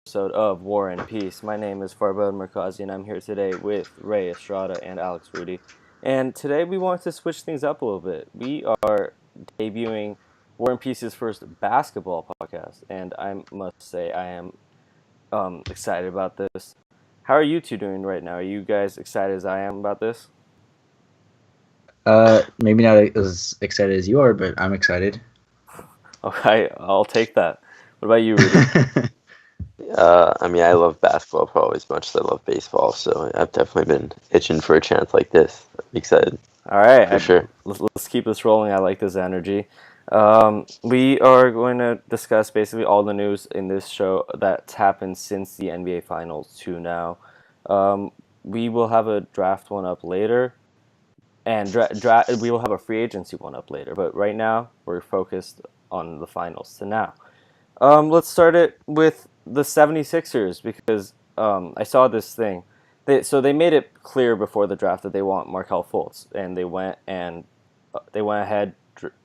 episode of War and Peace. My name is Farbod Merkazi, and I'm here today with Ray Estrada and Alex Rudy. And today we want to switch things up a little bit. We are debuting War and Peace's first basketball podcast, and I must say I am excited about this. How are you two doing right now? Are you guys excited as I am about this? Maybe not as excited as you are, but I'm excited. Okay, I'll take that. What about you, Rudy? I love basketball probably as much as I love baseball, so I've definitely been itching for a chance like this. I'm excited. All right, for sure. Let's keep this rolling. I like this energy. We are going to discuss basically all the news in this show that's happened since the NBA Finals to now. We will have a draft one up later, and we will have a free agency one up later. But right now, we're focused on the finals to now. Let's start it with the 76ers because I saw this thing. They made it clear before the draft that they want Markelle Fultz, and they went ahead,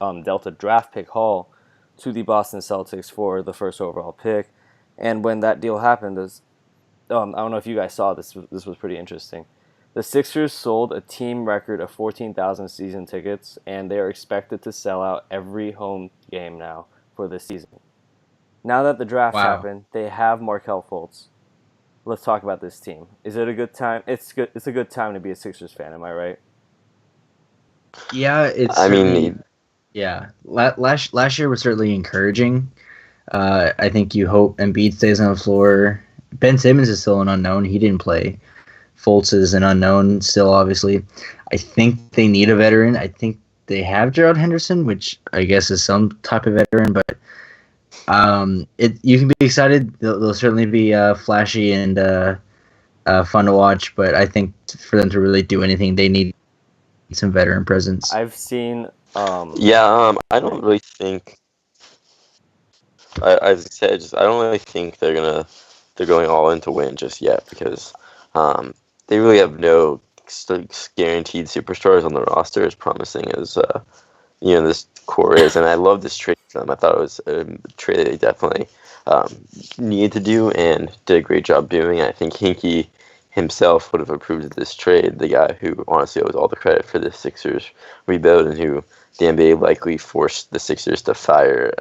dealt a draft pick haul to the Boston Celtics for the first overall pick. And when that deal happened, I don't know if you guys saw this. This was pretty interesting. The Sixers sold a team record of 14,000 season tickets, and they are expected to sell out every home game now for this season. Now that the draft happened, they have Markelle Fultz. Let's talk about this team. Is it a good time? It's good. It's a good time to be a Sixers fan. Am I right? Yeah, it's. Last year was certainly encouraging. I think you hope Embiid stays on the floor. Ben Simmons is still an unknown. He didn't play. Fultz is an unknown still, obviously. I think they need a veteran. I think they have Gerald Henderson, which I guess is some type of veteran, but you can be excited. They'll certainly be flashy and fun to watch, but I think for them to really do anything, they need some veteran presence. I've seen. I don't really think. I don't really think they're going all in to win just yet because they really have no guaranteed superstars on the roster, as promising as this core is. And I love this trade for them. I thought it was a trade that they definitely needed to do and did a great job doing. I think Hinkie himself would have approved of this trade, the guy who honestly owes all the credit for the Sixers rebuild and who the NBA likely forced the Sixers to fire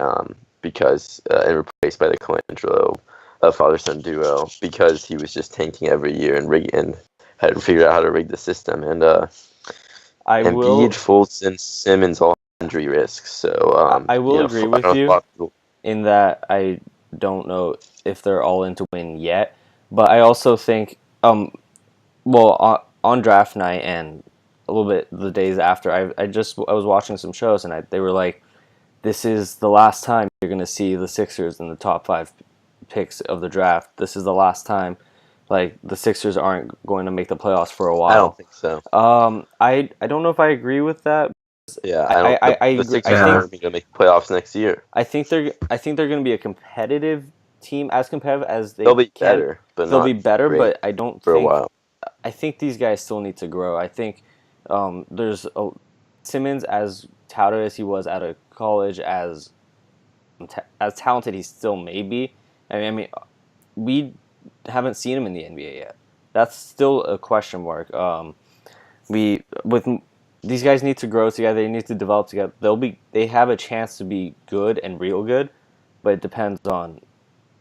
because and replaced by the Colangelo father-son duo because he was just tanking every year and had figured out how to rig the system. And Embiid, Fultz, and Simmons all injury risks. So I will agree with you in that I don't know if they're all in to win yet, but I also think on draft night and a little bit the days after, I was watching some shows and they were like, this is the last time you're going to see the Sixers in the top 5 picks of the draft. This is the last time. Like, the Sixers aren't going to make the playoffs for a while. I don't think so. I don't know if I agree with that. Yeah, the Sixers aren't going to make the playoffs next year. I think they're going to be a competitive team, as competitive as they'll be better, but they'll be better. But I don't for think. A while. I think these guys still need to grow. I think there's Simmons, as touted as he was out of college, as talented he still may be. I mean, we haven't seen him in the NBA yet. That's still a question mark. These guys need to grow together. They need to develop together. They have a chance to be good and real good, but it depends on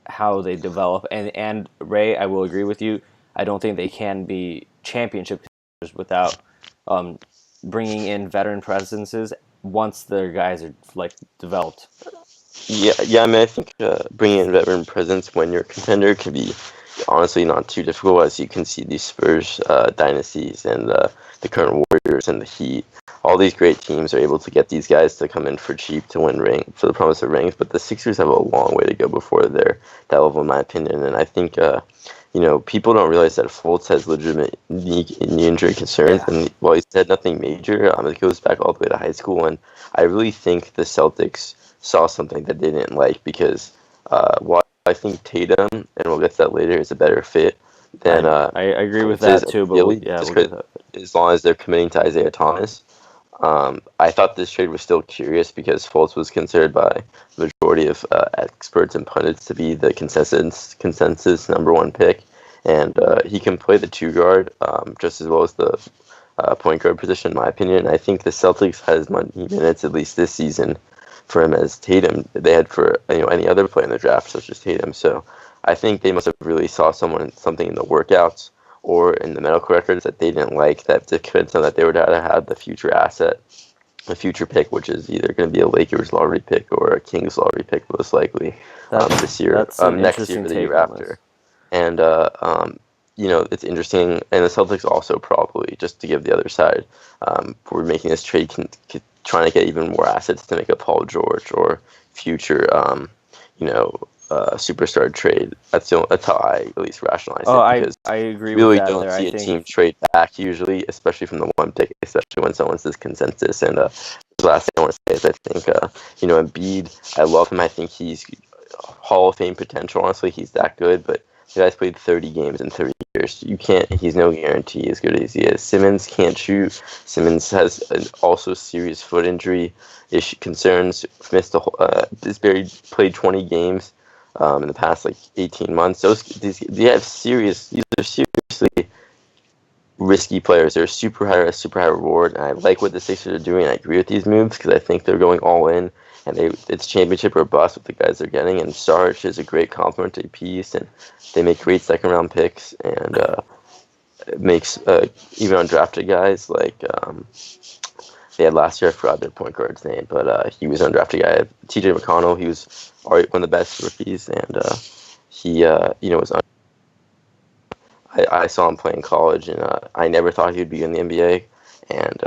how they develop. And Ray, I will agree with you. I don't think they can be championship contenders without bringing in veteran presences once their guys are developed. Yeah. I mean, I think bringing in veteran presence when you're a contender can be honestly not too difficult, as you can see these Spurs dynasties and the current Warriors and the Heat. All these great teams are able to get these guys to come in for cheap to win for the promise of rings, but the Sixers have a long way to go before they're that level, in my opinion. And I think people don't realize that Fultz has legitimate knee injury concerns, and while he's had nothing major, it goes back all the way to high school. And I really think the Celtics saw something that they didn't like because while I think Tatum, and we'll get to that later, is a better fit than I agree with that too. But as long as they're committing to Isaiah Thomas, I thought this trade was still curious because Fultz was considered by the majority of experts and pundits to be the consensus number one pick, and he can play the two guard just as well as the point guard position, in my opinion. I think the Celtics has as many minutes at least this season for him as Tatum they had for any other player in the draft, such as Tatum. So I think they must have really saw something in the workouts or in the medical records that they didn't like that to convince them that they would rather have the future asset, the future pick, which is either going to be a Lakers lottery pick or a Kings lottery pick, most likely this year, next year, or the year after. And it's interesting, and the Celtics also probably, just to give the other side, we're making this trade, trying to get even more assets to make a Paul George or future, superstar trade. That's how I at least rationalize it. Because I agree. Really with that don't see a team trade back usually, especially from the one pick, especially when someone's this consensus. And the last thing I want to say is I think Embiid, I love him. I think he's Hall of Fame potential. Honestly, he's that good, but the guy's played 30 games in 30 years. He's no guarantee as good as he is. Simmons can't shoot. Simmons has also serious foot injury concerns. Missed played 20 games in the past 18 months. These are seriously risky players. They're super high reward, and I like what the Sixers are doing. I agree with these moves because I think they're going all in, and it's championship or bust with the guys they're getting. And Sarge is a great complementary piece, and they make great second round picks, and it makes even undrafted guys like they had last year. I forgot their point guard's name, but he was an undrafted guy. T.J. McConnell, he was already one of the best rookies, and he was. I saw him play in college, and I never thought he would be in the NBA. And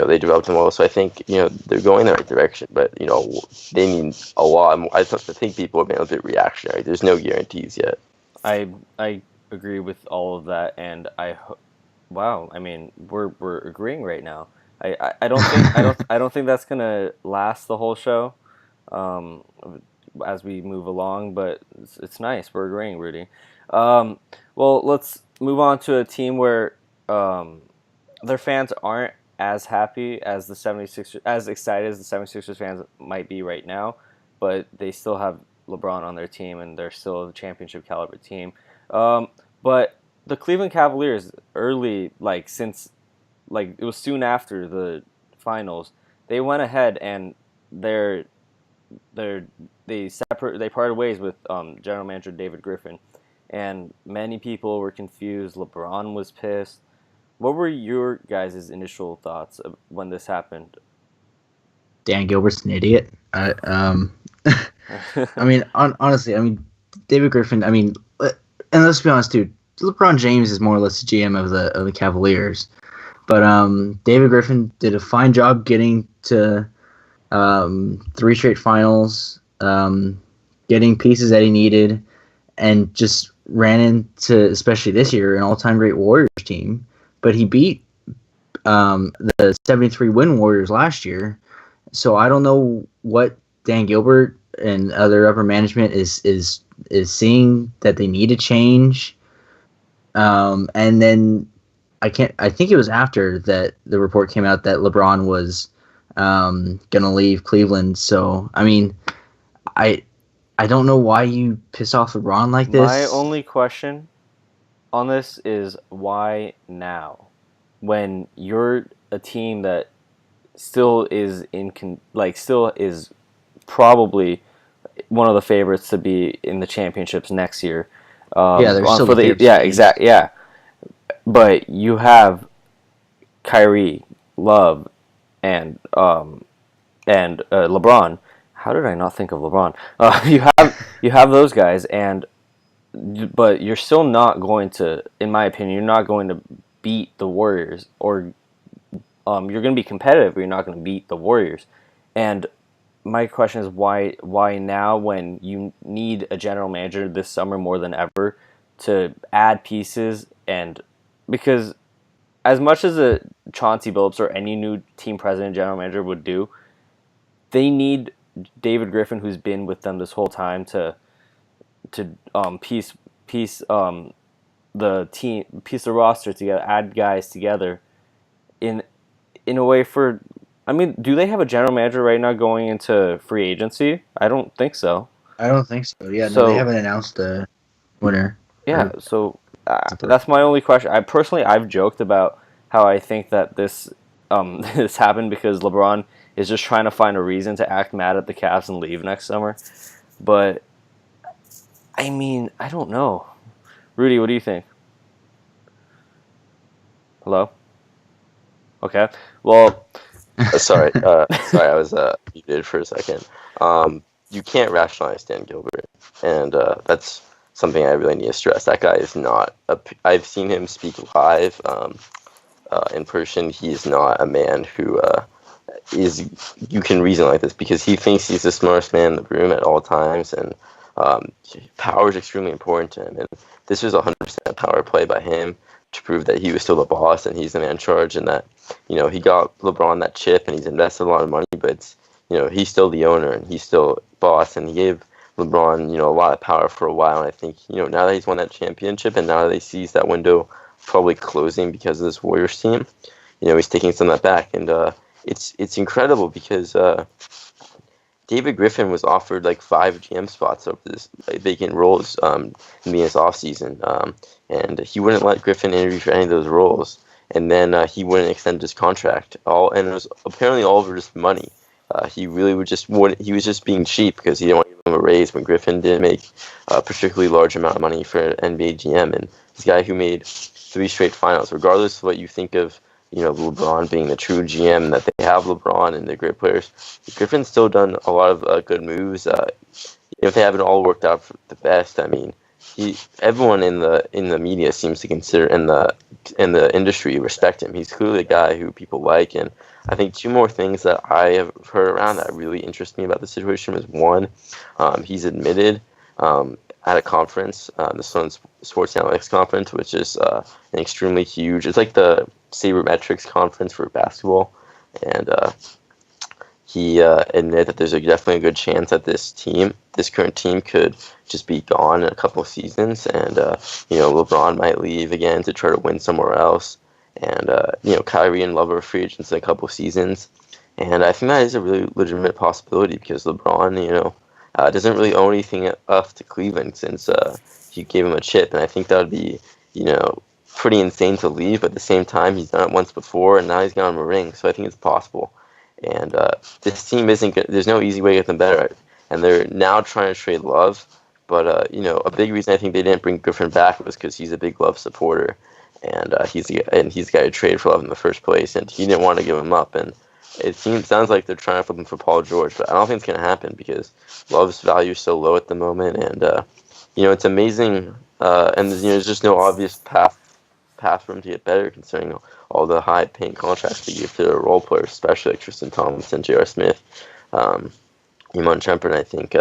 they developed him well, so I think they're going in the right direction. But they need a lot. I think people have been a bit reactionary. There's no guarantees yet. I agree with all of that, and wow. I mean, we're agreeing right now. I don't think that's gonna last the whole show, as we move along. But it's nice. We're agreeing, Rudy. Well, let's move on to a team where their fans aren't as happy as the 76ers, as excited as the 76ers fans might be right now, but they still have LeBron on their team, and they're still a championship caliber team. But the Cleveland Cavaliers, early, since it was soon after the finals, they went ahead and they parted ways with general manager David Griffin. And many people were confused. LeBron was pissed. What were your guys' initial thoughts when this happened? Dan Gilbert's an idiot. Honestly, David Griffin. And let's be honest, dude. LeBron James is more or less the GM of the Cavaliers, but David Griffin did a fine job getting to 3 straight finals, getting pieces that he needed, and just ran into, especially this year, an all-time great Warriors team. But he beat the 73-win Warriors last year. So I don't know what Dan Gilbert and other upper management is seeing that they need to change. And then I think it was after that the report came out that LeBron was gonna leave Cleveland. So I don't know why you piss off LeBron like this. My only question on this is why now, when you're a team that still is still is probably one of the favorites to be in the championships next year. They're still exactly. Yeah, but you have Kyrie, Love, and LeBron. How did I not think of LeBron? You have those guys, but you're still not going to, in my opinion, you're not going to beat the Warriors, or you're going to be competitive, but you're not going to beat the Warriors. And my question is why now, when you need a general manager this summer more than ever to add pieces? And because as much as a Chauncey Billups or any new team president, general manager would do, they need David Griffin, who's been with them this whole time, to piece the team, piece the roster together, add guys together in a way for I mean, do they have a general manager right now going into free agency? I don't think so. I don't think so. Yeah, no, they So haven't announced a winner. yeah, so Super. that's my only question. I've joked about how I think that this this happened because LeBron is just trying to find a reason to act mad at the Cavs and leave next summer. But I mean, I don't know. Rudy, what do you think? Hello? Okay. Well, Sorry, I was muted for a second. You can't rationalize Dan Gilbert, and that's something I really need to stress. That guy is not. I've seen him speak live in person. He's not a man who is. You can reason like this because he thinks he's the smartest man in the room at all times, and power is extremely important to him. And this was 100% power play by him to prove that he was still the boss and he's the man in charge, and that he got LeBron that chip and he's invested a lot of money, but it's, he's still the owner and he's still boss, and he gave LeBron a lot of power for a while. And I think now that he's won that championship and now that he sees that window probably closing because of this Warriors team, he's taking some of that back, and it's incredible because David Griffin was offered like 5 GM spots over this vacant roles in this offseason, and he wouldn't let Griffin interview for any of those roles, and then he wouldn't extend his contract. And it was apparently all over just money. He really he was just being cheap because he didn't want to give him a raise when Griffin didn't make a particularly large amount of money for an NBA GM, and this guy who made 3 straight finals, regardless of what you think of LeBron being the true GM, that they have LeBron and they're great players. Griffin's still done a lot of good moves. If they haven't all worked out for the best, I mean, everyone in the media seems to consider, in the industry, respect him. He's clearly a guy who people like, and I think 2 more things that I have heard around that really interest me about the situation was, one, he's admitted at a conference, the Sun Sports Analytics Conference, which is an extremely huge. It's like the sabermetrics conference for basketball, and he admitted that there's definitely a good chance that this current team, could just be gone in a couple of seasons, and LeBron might leave again to try to win somewhere else, and Kyrie and Love are free agents in a couple of seasons, and I think that is a really legitimate possibility because LeBron, doesn't really owe anything up to Cleveland since he gave him a chip, and I think that would be pretty insane to leave, but at the same time, he's done it once before, and now he's got him a ring, so I think it's possible. And this team isn't good. There's no easy way to get them better, and they're now trying to trade Love, but a big reason I think they didn't bring Griffin back was because he's a big Love supporter, and he's got to trade for Love in the first place, and he didn't want to give him up, and sounds like they're trying to flip him for Paul George, but I don't think it's going to happen because Love's value is so low at the moment, and it's amazing, and there's just no obvious path for him to get better, considering all the high-paying contracts they give to their role players, especially like Tristan Thompson, J.R. Smith, Iman Shumpert. I think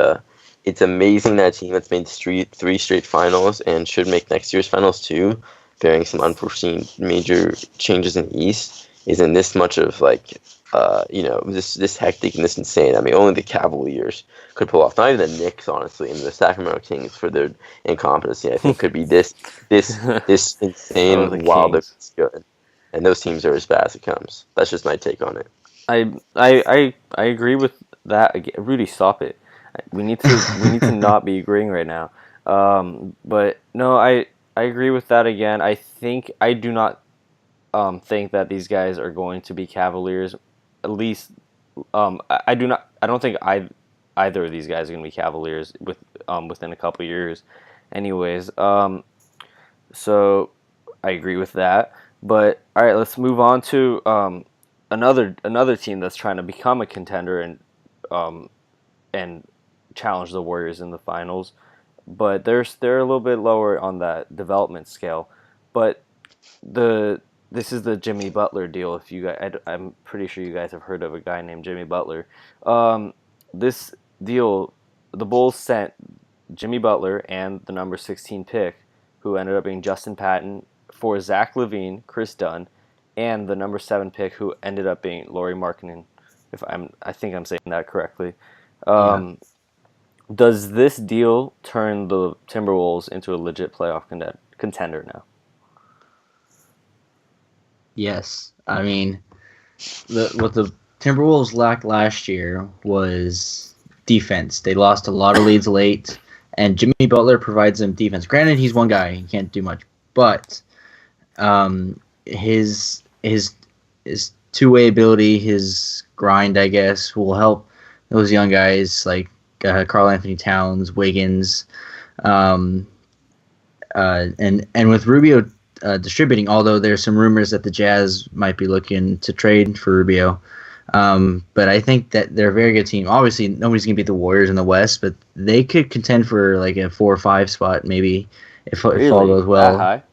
it's amazing that a team that's made 3 straight finals and should make next year's finals too, bearing some unforeseen major changes in the East, is in this much of this hectic and this insane. I mean, only the Cavaliers could pull off. Not even the Knicks, honestly, and the Sacramento Kings for their incompetency. I think could be this insane while they're good. And those teams are as bad as it comes. That's just my take on it. I agree with that. Rudy, stop it. We need to not be agreeing right now. But no, I agree with that again. I do not think that these guys are going to be Cavaliers. At least, I don't think either of these guys are going to be Cavaliers within a couple years. Anyways, so I agree with that. But all right, let's move on to another team that's trying to become a contender and challenge the Warriors in the finals. But they're a little bit lower on that development scale. But this is the Jimmy Butler deal. If you guys, I'm pretty sure you guys have heard of a guy named Jimmy Butler. This deal, the Bulls sent Jimmy Butler and the number 16 pick, who ended up being Justin Patton, for Zach LaVine, Chris Dunn, and the number 7 pick, who ended up being Lauri Markkanen. I think I'm saying that correctly. Does this deal turn the Timberwolves into a legit playoff contender now? Yes, I mean, what the Timberwolves lacked last year was defense. They lost a lot of leads late, and Jimmy Butler provides them defense. Granted, he's one guy; he can't do much, but his two-way ability, his grind, I guess, will help those young guys like Karl Anthony Towns, Wiggins, and with Rubio distributing. Although there's some rumors that the Jazz might be looking to trade for Rubio. But I think that they're a very good team. Obviously, nobody's gonna beat the Warriors in the West, but they could contend for like a 4 or 5 spot maybe if all goes well. That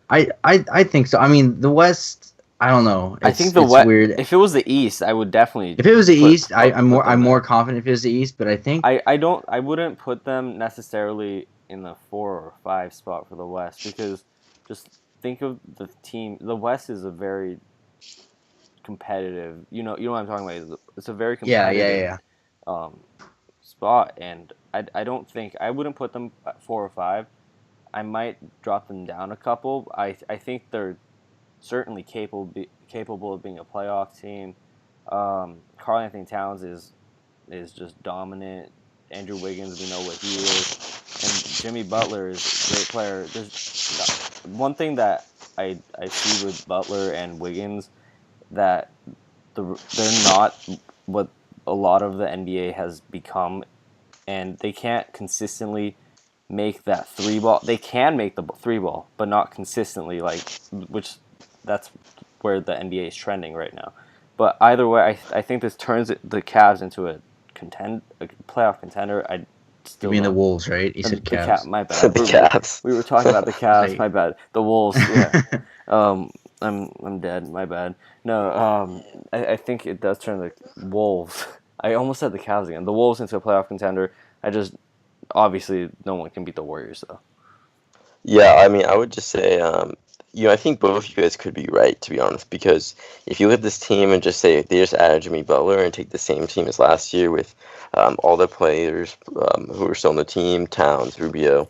high? I think so. I mean, the West. I don't know. I think the West. Weird. If it was the East, I would definitely. If it was the East, I'm more confident if it was the East. But I think I wouldn't put them necessarily in the 4 or 5 spot for the West because just think of the team. The West is a very competitive. You know what I'm talking about. It's a very competitive spot, and I don't think I wouldn't put them at 4 or 5. I might drop them down a couple. I think they're certainly capable of being a playoff team. Karl Anthony Towns is just dominant. Andrew Wiggins, we know what he is, and Jimmy Butler is a great player. There's one thing that I see with Butler and Wiggins that they're not what a lot of the NBA has become, and they can't consistently make that 3 ball. They can make the 3 ball, but not consistently. Which that's where the NBA is trending right now. But either way, I think this turns the Cavs into a playoff contender. I still. You mean the Wolves, right? You said Cavs. My bad. The Cavs. We were talking about the Cavs. My bad. The Wolves. Yeah. I'm dead. My bad. No. I think it does turn the Wolves. I almost said the Cavs again. The Wolves into a playoff contender. Obviously, no one can beat the Warriors, though. Yeah, I mean, I would just say, I think both of you guys could be right, to be honest, because if you look at this team and just say they just added Jimmy Butler and take the same team as last year with all the players who are still on the team, Towns, Rubio,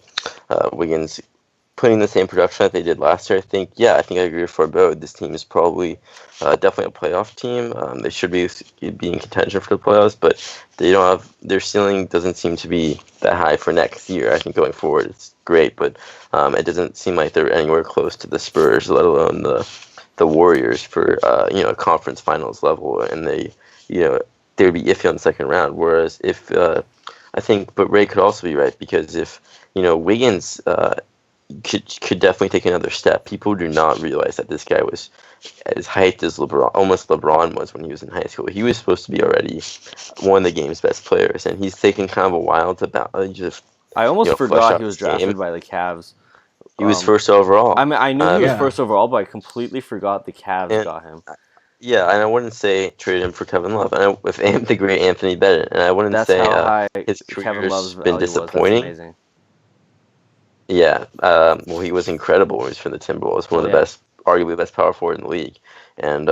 Wiggins, putting the same production that they did last year, I think I agree with Forbeau. This team is probably definitely a playoff team. They should be in contention for the playoffs, but they don't have their ceiling doesn't seem to be that high for next year. I think going forward it's great, but it doesn't seem like they're anywhere close to the Spurs, let alone the Warriors for conference finals level, and they would be iffy on the second round. Whereas if but Ray could also be right, because if Wiggins could definitely take another step. People do not realize that this guy was as hyped as LeBron was when he was in high school. He was supposed to be already one of the game's best players, and he's taken kind of a while to just. I almost forgot he was drafted by the Cavs. He was first overall. I mean, I knew he was first overall, but I completely forgot the Cavs got him. Yeah, and I wouldn't say trade him for Kevin Love, and with the great Anthony Bennett, and I wouldn't That's say how high his Kevin Love's career's been disappointing. That's amazing. Yeah, well, he was incredible when he was for the Timberwolves, one of the best, arguably the best power forward in the league. And,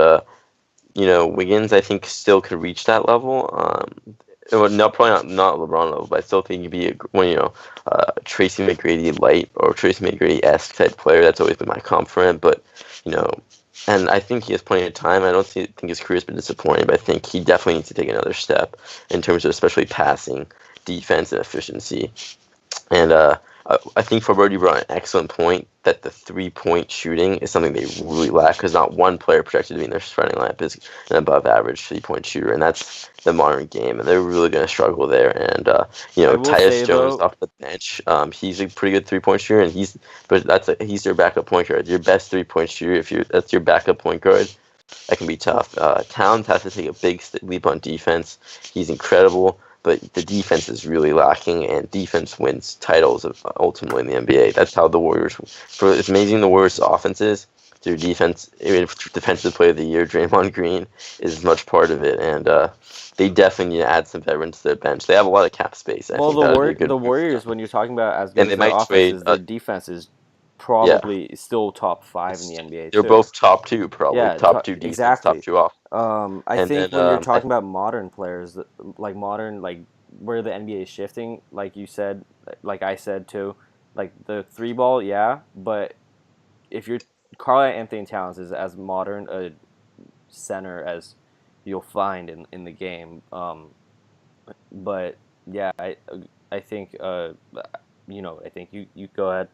Wiggins, I think, still could reach that level. Probably not LeBron level, but I still think he'd be Tracy McGrady light or Tracy McGrady-esque type player. That's always been my comp for him. But, and I think he has plenty of time. I don't think his career's been disappointing, but I think he definitely needs to take another step in terms of especially passing, defense, and efficiency. And I think Forberti brought an excellent point that the 3-point shooting is something they really lack, because not one player projected to be in their starting lineup is an above-average 3-point shooter, and that's the modern game, and they're really going to struggle there. And Tyus Jones off the bench, he's a pretty good 3-point shooter, and he's their backup point guard. Your best 3-point shooter, that's your backup point guard, that can be tough. Towns has to take a big leap on defense. He's incredible. But the defense is really lacking, and defense wins titles ultimately in the NBA. That's how the Warriors. It's amazing the Warriors' offense is. Their defense, defensive player of the year, Draymond Green, is much part of it, and they definitely need to add some veterans to their bench. They have a lot of cap space. The Warriors, when you're talking about as good as their offense, their defense is probably still top 5 in the NBA. They're both top 2, probably. Yeah, top 2 defense, exactly. top 2 off. I think when you're talking about modern players, like where the NBA is shifting, like you said, like I said too, like the 3 ball, but if you're Karl Anthony Towns is as modern a center as you'll find in the game. But yeah, I think I think you go ahead.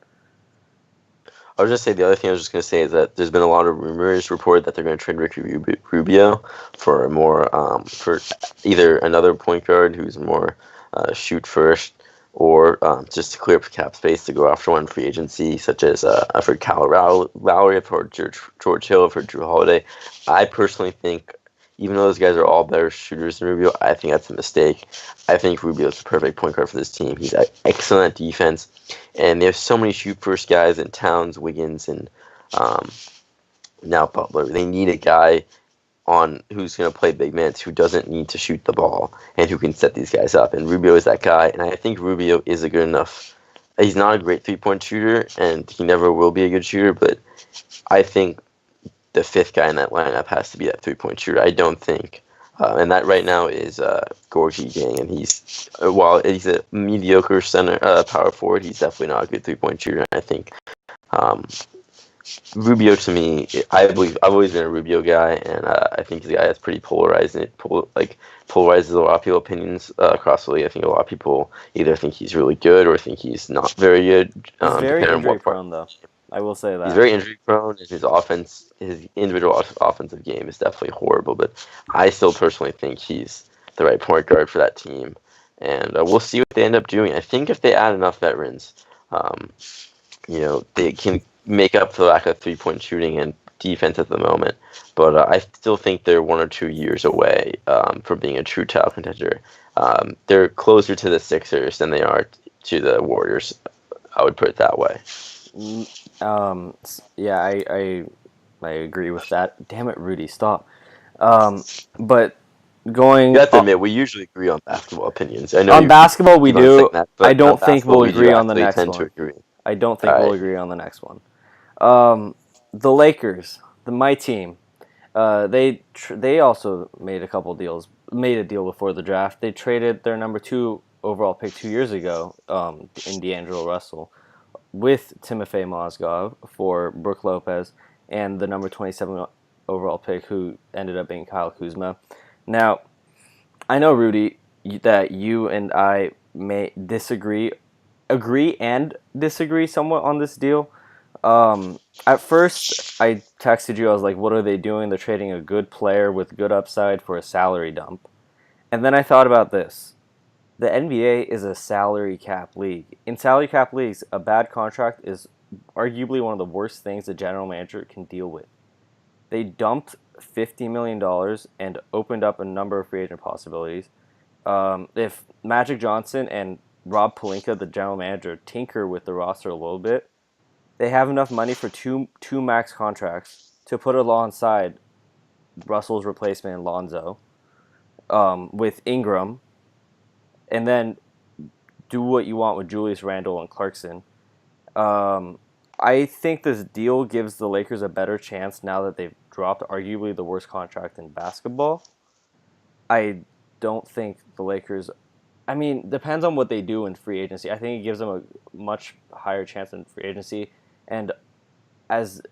I was just say the other thing I was just going to say is that there's been a lot of rumors reported that they're going to trade Ricky Rubio for a more for either another point guard who's more shoot first, or just to clear up cap space to go after one free agency, such as I've heard Kyle Lowry, I've heard George Hill, I've heard Drew Holiday. I personally think, even though those guys are all better shooters than Rubio, I think that's a mistake. I think Rubio's the perfect point guard for this team. He's excellent at defense, and they have so many shoot-first guys in Towns, Wiggins, and now Butler. They need a guy on who's going to play big minutes, who doesn't need to shoot the ball, and who can set these guys up. And Rubio is that guy, and I think Rubio is a good enough. He's not a great three-point shooter, and he never will be a good shooter, but I think the fifth guy in that lineup has to be that three-point shooter. I don't think, and that right now is Gorgie Gang, and while he's a mediocre center power forward, he's definitely not a good three-point shooter. And I think Rubio, to me, I believe I've always been a Rubio guy, and I think he's a guy that's pretty polarizing. Polarizes a lot of people's opinions across the league. I think a lot of people either think he's really good or think he's not very good. He's very injury prone, though. I will say that. He's very injury prone, and his individual offensive game is definitely horrible. But I still personally think he's the right point guard for that team, and we'll see what they end up doing. I think if they add enough veterans, they can make up for the lack of three-point shooting and defense at the moment. But I still think they're 1 or 2 years away from being a true title contender. They're closer to the Sixers than they are to the Warriors. I would put it that way. Yeah, I agree with that. Damn it, Rudy, stop. But going You have to admit, we usually agree on basketball opinions. I know on basketball we do. That, I don't think we'll we agree on the next tend one. To agree. I don't think we'll agree on the next one. The Lakers, my team, they also made a couple deals. Made a deal before the draft. They traded their number 2 overall pick 2 years ago, in D'Angelo Russell, with Timofey Mozgov for Brook Lopez, and the number 27 overall pick, who ended up being Kyle Kuzma. Now, I know, Rudy, that you and I may agree and disagree somewhat on this deal. At first, I texted you, I was like, what are they doing? They're trading a good player with good upside for a salary dump. And then I thought about this. The NBA is a salary cap league. In salary cap leagues, a bad contract is arguably one of the worst things a general manager can deal with. They dumped $50 million and opened up a number of free agent possibilities. If Magic Johnson and Rob Pelinka, the general manager, tinker with the roster a little bit, they have enough money for two max contracts to put alongside Russell's replacement, Lonzo, with Ingram, and then do what you want with Julius Randle and Clarkson. I think this deal gives the Lakers a better chance now that they've dropped arguably the worst contract in basketball. I don't think the Lakers... I mean, depends on what they do in free agency. I think it gives them a much higher chance in free agency. And as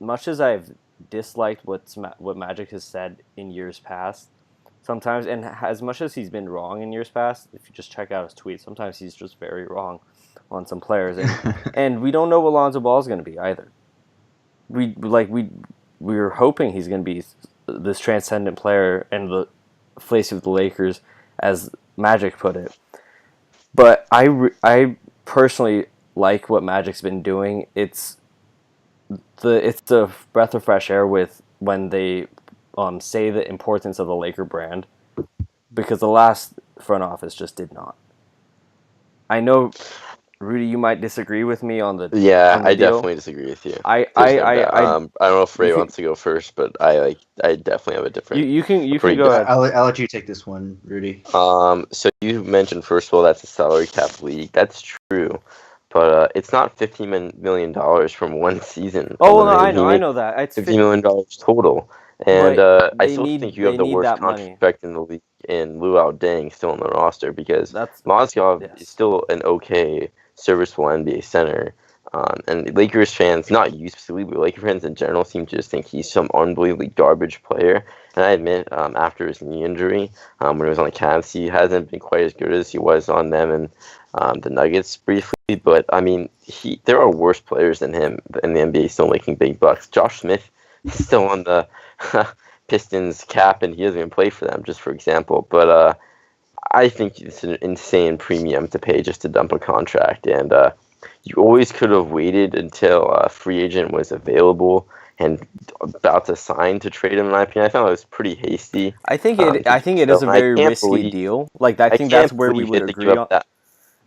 much as I've disliked what Magic has said in years past, sometimes, and as much as he's been wrong in years past, if you just check out his tweets, sometimes he's just very wrong on some players. And we don't know what Lonzo Ball is going to be either. We were hoping he's going to be this transcendent player and the face of the Lakers, as Magic put it. But I personally like what Magic's been doing. It's the breath of fresh air with when they say the importance of the Laker brand, because the last front office just did not. I know, Rudy, you might disagree with me on the Yeah, on the I deal. definitely diagree with you. I don't know if Ray wants to go first, but I definitely have a different. you can go ahead. I'll let you take this one, Rudy. So you mentioned, first of all, that's a salary cap league. That's true, but it's not $15 million from one season. Oh well, no, I know that. It's $50 million total, and I still think you have the worst money. contract in the league in Luau Deng still on the roster, because Mozgov is still an okay, serviceable NBA center. And Lakers fans, not you specifically, but Lakers fans in general, seem to just think he's some unbelievably garbage player. And I admit, after his knee injury, when he was on the Cavs, he hasn't been quite as good as he was on them and the Nuggets briefly. But I mean, there are worse players than him in the NBA still making big bucks. Josh Smith is still on the Pistons cap, and he doesn't even play for them, just for example. But I think it's an insane premium to pay just to dump a contract, and you always could have waited until a free agent was available and about to sign to trade him. In my opinion, I thought it was pretty hasty. I think it is a very risky deal. Like I think that's where we would agree on.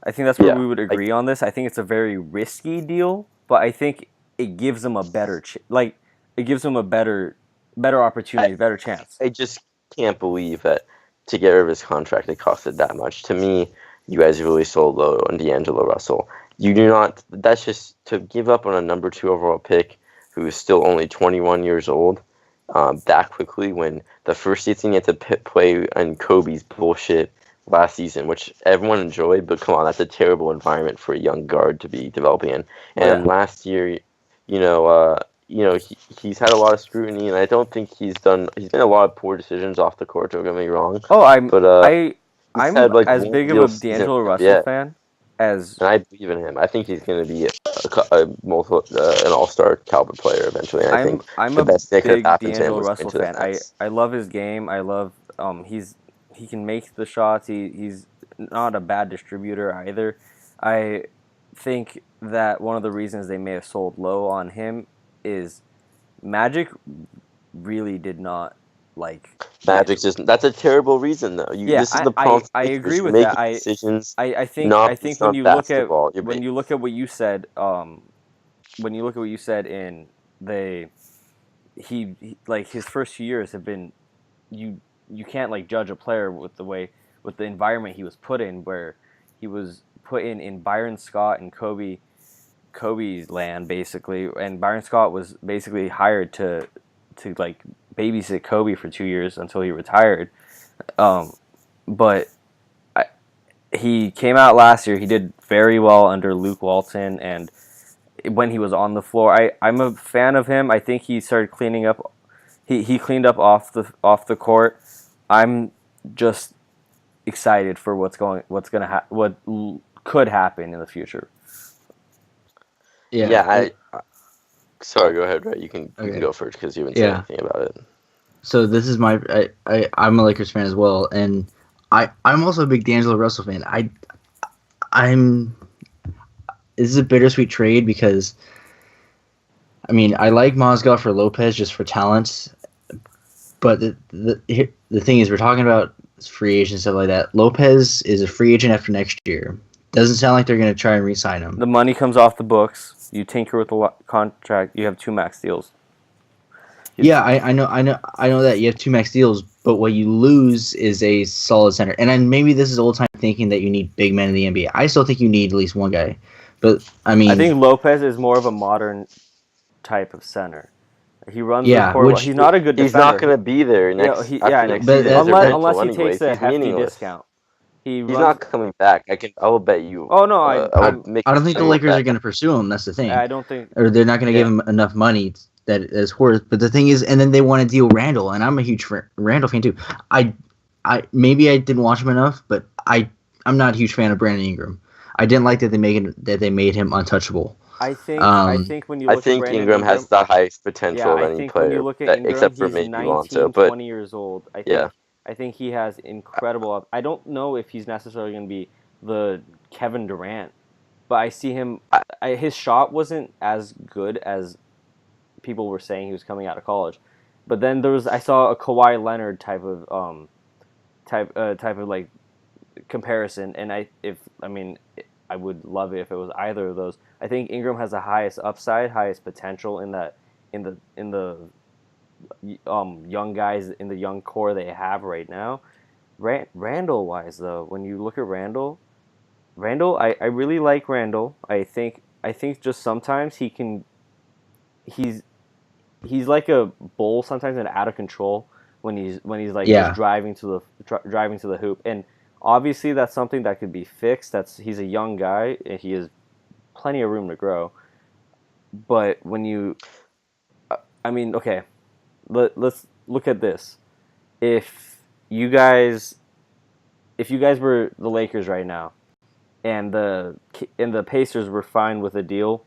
I think that's where we would agree on this. I think it's a very risky deal, but I think it gives him a better it gives him a better opportunity, better chance. I just can't believe that to get rid of his contract, it costed that much. To me, you guys really sold low on D'Angelo Russell. You do not. That's just to give up on a number 2 overall pick who is still only 21 years old that quickly when the first season you had to play in Kobe's bullshit last season, which everyone enjoyed, but come on, that's a terrible environment for a young guard to be developing in. And last year, he's had a lot of scrutiny, and I don't think he's made a lot of poor decisions off the court. Don't get me wrong. Oh, I'm as big of a D'Angelo Russell fan as. And I believe in him. I think he's going to be an all-star caliber player eventually. And I'm a big D'Angelo Russell fan. I love his game. I love he can make the shots. He's not a bad distributor either. I think that one of the reasons they may have sold low on him is Magic really did not like. Magic's just that's a terrible reason though. This is the problem. I agree with that. Decisions. I think when you look at what you said, in his first few years have been you can't like judge a player with the environment he was put in, where he was put in Byron Scott and Kobe's land basically, and Byron Scott was basically hired to like babysit Kobe for 2 years until he retired. But he came out last year. He did very well under Luke Walton, and when he was on the floor, I'm a fan of him. I think he started cleaning up. He cleaned up off the court. I'm just excited for what could happen in the future. Yeah. Sorry, go ahead, Ray. You can go first because you haven't said anything about it. So this is I'm a Lakers fan as well, and I'm also a big D'Angelo Russell fan. This is a bittersweet trade because, I mean, I like Mozgov for Lopez just for talent, but the thing is, we're talking about free agent and stuff like that. Lopez is a free agent after next year. Doesn't sound like they're going to try and re-sign him. The money comes off the books. You tinker with the contract. You have 2 max deals. I know that you have 2 max deals, but what you lose is a solid center. And maybe this is old time thinking that you need big men in the NBA. I still think you need at least one guy, but I mean, I think Lopez is more of a modern type of center. He runs the court. He's not a good defender. He's not going to be there next season. Unless he takes a hefty discount. He's not coming back. I will bet you. Oh no, I don't think the Lakers are going to pursue him. That's the thing. I don't think, or they're not going to give him enough money that is worth. But the thing is, and then they want to deal Randall, and I'm a huge Randall fan too. I maybe I didn't watch him enough, but I'm not a huge fan of Brandon Ingram. I didn't like that they made him untouchable. I think when you look at Brandon Ingram has the highest potential of any player, when you look at Ingram, except for he's maybe 19, Lonzo. 20 years old. I think he has incredible. I don't know if he's necessarily going to be the Kevin Durant, but I see him. His shot wasn't as good as people were saying he was coming out of college. But then I saw a Kawhi Leonard type of like comparison, and I would love it if it was either of those. I think Ingram has the highest upside, highest potential in the young guys in the young core they have right now. Randall wise though, when you look at Randall, I really like Randall. I think just sometimes he's like a bull sometimes and out of control when he's like just driving to the hoop, and obviously that's something that could be fixed. He's a young guy and he has plenty of room to grow. but when you, I mean, okay, let's look at this. If you guys, if you guys were the Lakers right now, and the Pacers were fine with a deal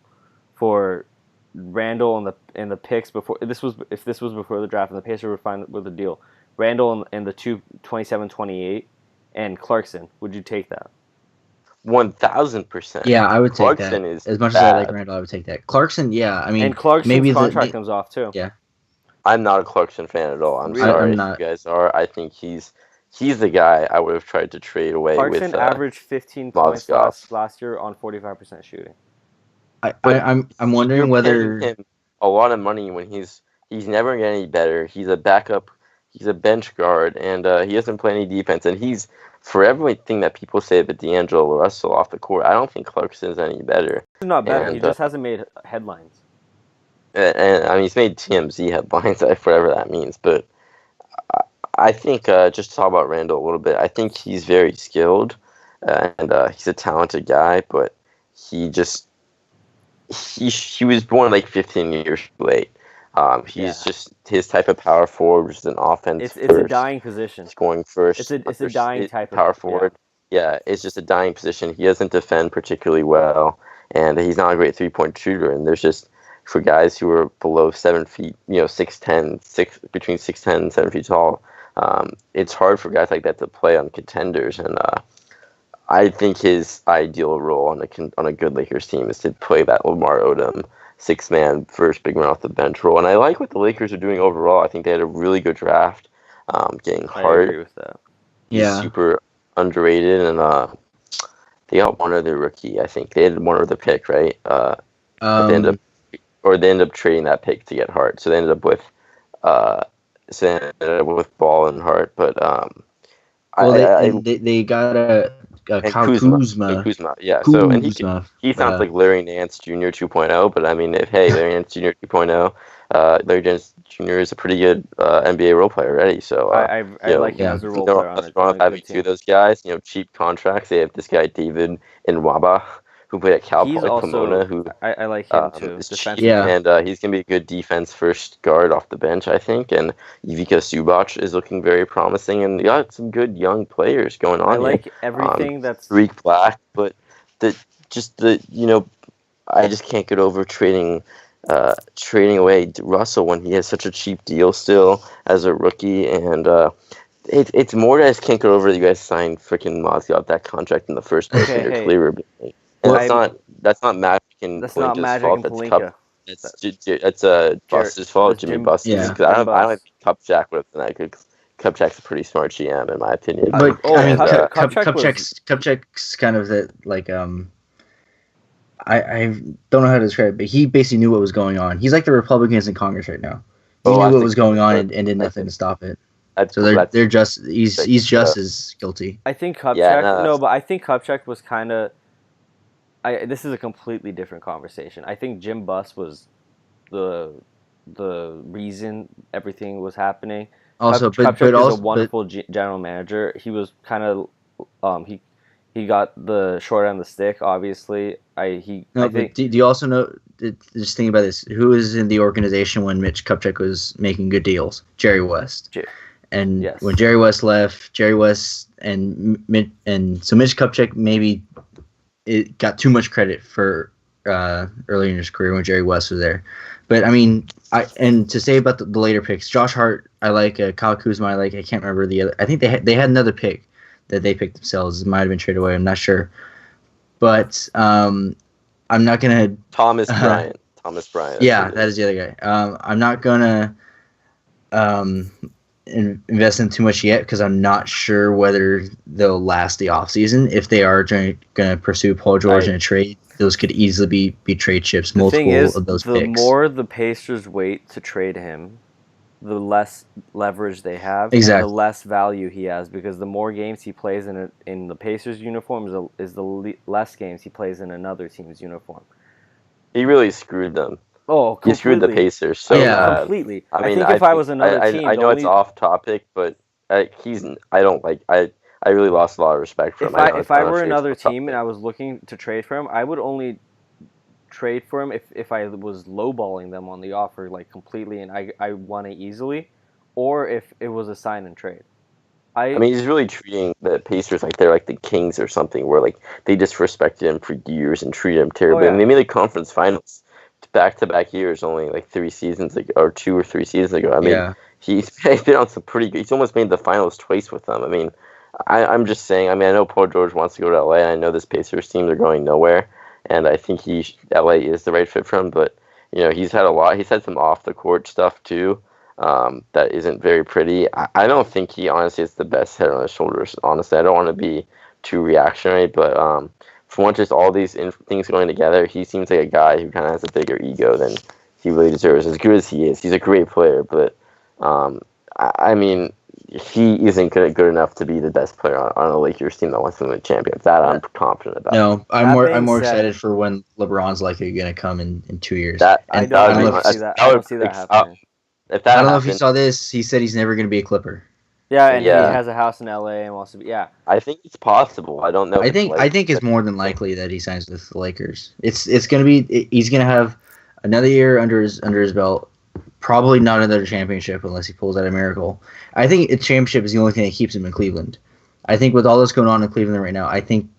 for Randall and the picks before this was if this was before the draft and the Pacers were fine with the deal, Randall and the 27-28 and Clarkson, would you take that? 1,000%. Yeah, I would take Clarkson that. is As much as I like bad. Randall, I would take that. Clarkson, yeah, I mean, And Clarkson's maybe contract comes off too. yeah. I'm not a Clarkson fan at all. I'm Really? sorry I'm if not. you guys are. I think he's the guy I would have tried to trade away Clarkson with averaged 15 points Mozgov. last year on 45% shooting. But I'm wondering you're whether paying him a lot of money when he's never getting any better. He's a backup. He's a bench guard, and he doesn't play any defense. And he's for everything that people say about D'Angelo Russell off the court. I don't think Clarkson's any better. He's not better. And, He just hasn't made headlines. And I mean, he's made TMZ headlines, whatever that means. But I think just to talk about Randall a little bit. I think he's very skilled, and he's a talented guy. But he just he was born like 15 years late. He's just his type of power forward, which is an offense. It's a dying position. Scoring first. It's a dying type of power forward. Yeah, it's just a dying position. He doesn't defend particularly well, and he's not a great 3-point shooter. And there's just for guys who are below 7 feet, 6'10", between 6'10" and 7 feet tall, it's hard for guys like that to play on contenders. And I think his ideal role on a good Lakers team is to play that Lamar Odom 6-man first big man off the bench role. And I like what the Lakers are doing overall. I think they had a really good draft. Getting Hart. I agree with that. yeah. Super underrated, and they got one other rookie. I think they had one other pick, right? They ended up trading that pick to get Hart. So they ended up with Ball and Hart. But they got a Kyle Kuzma. Kuzma, yeah. So and he sounds like Larry Nance Jr. 2.0. But I mean, Larry Nance Jr. 2.0, Larry Nance Jr. is a pretty good NBA role player already. So I like him as a role player. Nothing wrong with having two of those guys. Cheap contracts. They have this guy David Nwaba, who played at Cal Poly Pomona, who I like him too. Is cheap, and he's gonna be a good defense first guard off the bench, I think. And Ivica Zubac is looking very promising, and you got some good young players going on. I like everything that's Greek Black, but I just can't get over trading away Russell when he has such a cheap deal still as a rookie, and it's more that I just can't get over that you guys signed freaking Mozgov that contract in the first place when you're clear. And that's not Magic and that's not Magic fault. and Pelinka. That's Bus's fault. Jimmy Bus. Yeah. I don't think Kupchak would have done that because Kupchak's a pretty smart GM in my opinion. But Kupchak's kind of that I don't know how to describe it, but he basically knew what was going on. He's like the Republicans in Congress right now. He knew what was going on and did nothing to stop it. So they're just he's just as guilty. I think Kupchak but I think Kupchak was kind of. This is a completely different conversation. I think Jim Buss was the reason everything was happening. Also, Kupchak is a wonderful general manager. He was kind of he got the short end of the stick. Obviously, do you also know? Just think about this: who was in the organization when Mitch Kupchak was making good deals? Jerry West. And when Jerry West left, so Mitch Kupchak maybe. It got too much credit for early in his career when Jerry West was there. But I mean, to say about the later picks, Josh Hart, I like Kyle Kuzma. I can't remember the other. I think they had another pick that they picked themselves. It might have been traded away. I'm not sure. But I'm not gonna Thomas Bryant. Thomas Bryant. Yeah, that is the other guy. I'm not gonna invest in too much yet because I'm not sure whether they'll last the offseason. If they are going to pursue Paul George in a trade, those could easily be trade chips. Multiple of those picks. The more the Pacers wait to trade him, the less leverage they have, and the less value he has, because the more games he plays in the Pacers uniform is the less games he plays in another team's uniform. He really screwed them. Oh, completely. He screwed the Pacers so bad. Completely. I think if I was another team, I know it's off topic, but I really lost a lot of respect for him. If I were another team and I was looking to trade for him, I would only trade for him if I was lowballing them on the offer like completely and I won it easily, or if it was a sign and trade. I mean, he's really treating the Pacers like they're like the Kings or something, where like they disrespected him for years and treated him terribly. Oh, yeah. I mean, they made the conference finals back-to-back years, only like 3 seasons ago, or 2 or 3 seasons ago. I mean, he's been on some pretty good. He's almost made the finals twice with them. I mean, I'm just saying. I mean, I know Paul George wants to go to LA, and I know this Pacers team they're going nowhere, and I think LA is the right fit for him. But he's had a lot. He's had some off-the-court stuff too. That isn't very pretty. I don't think he honestly is the best head on his shoulders. Honestly, I don't want to be too reactionary, but for once, just all these things going together, he seems like a guy who kind of has a bigger ego than he really deserves. As good as he is, he's a great player, but I mean, he isn't good enough to be the best player on a Lakers team that wants to win champions. That I'm confident about. No, I'm more excited for when LeBron's likely going to come in 2 years. I don't see that happening. If that I don't know if you saw this. He said he's never going to be a Clipper. Yeah, and he has a house in LA and wants to be. Yeah, I think it's possible. I don't know. I think it's more than likely that he signs with the Lakers. It's going to be. He's going to have another year under his belt. Probably not another championship unless he pulls out a miracle. I think a championship is the only thing that keeps him in Cleveland. I think with all this going on in Cleveland right now, I think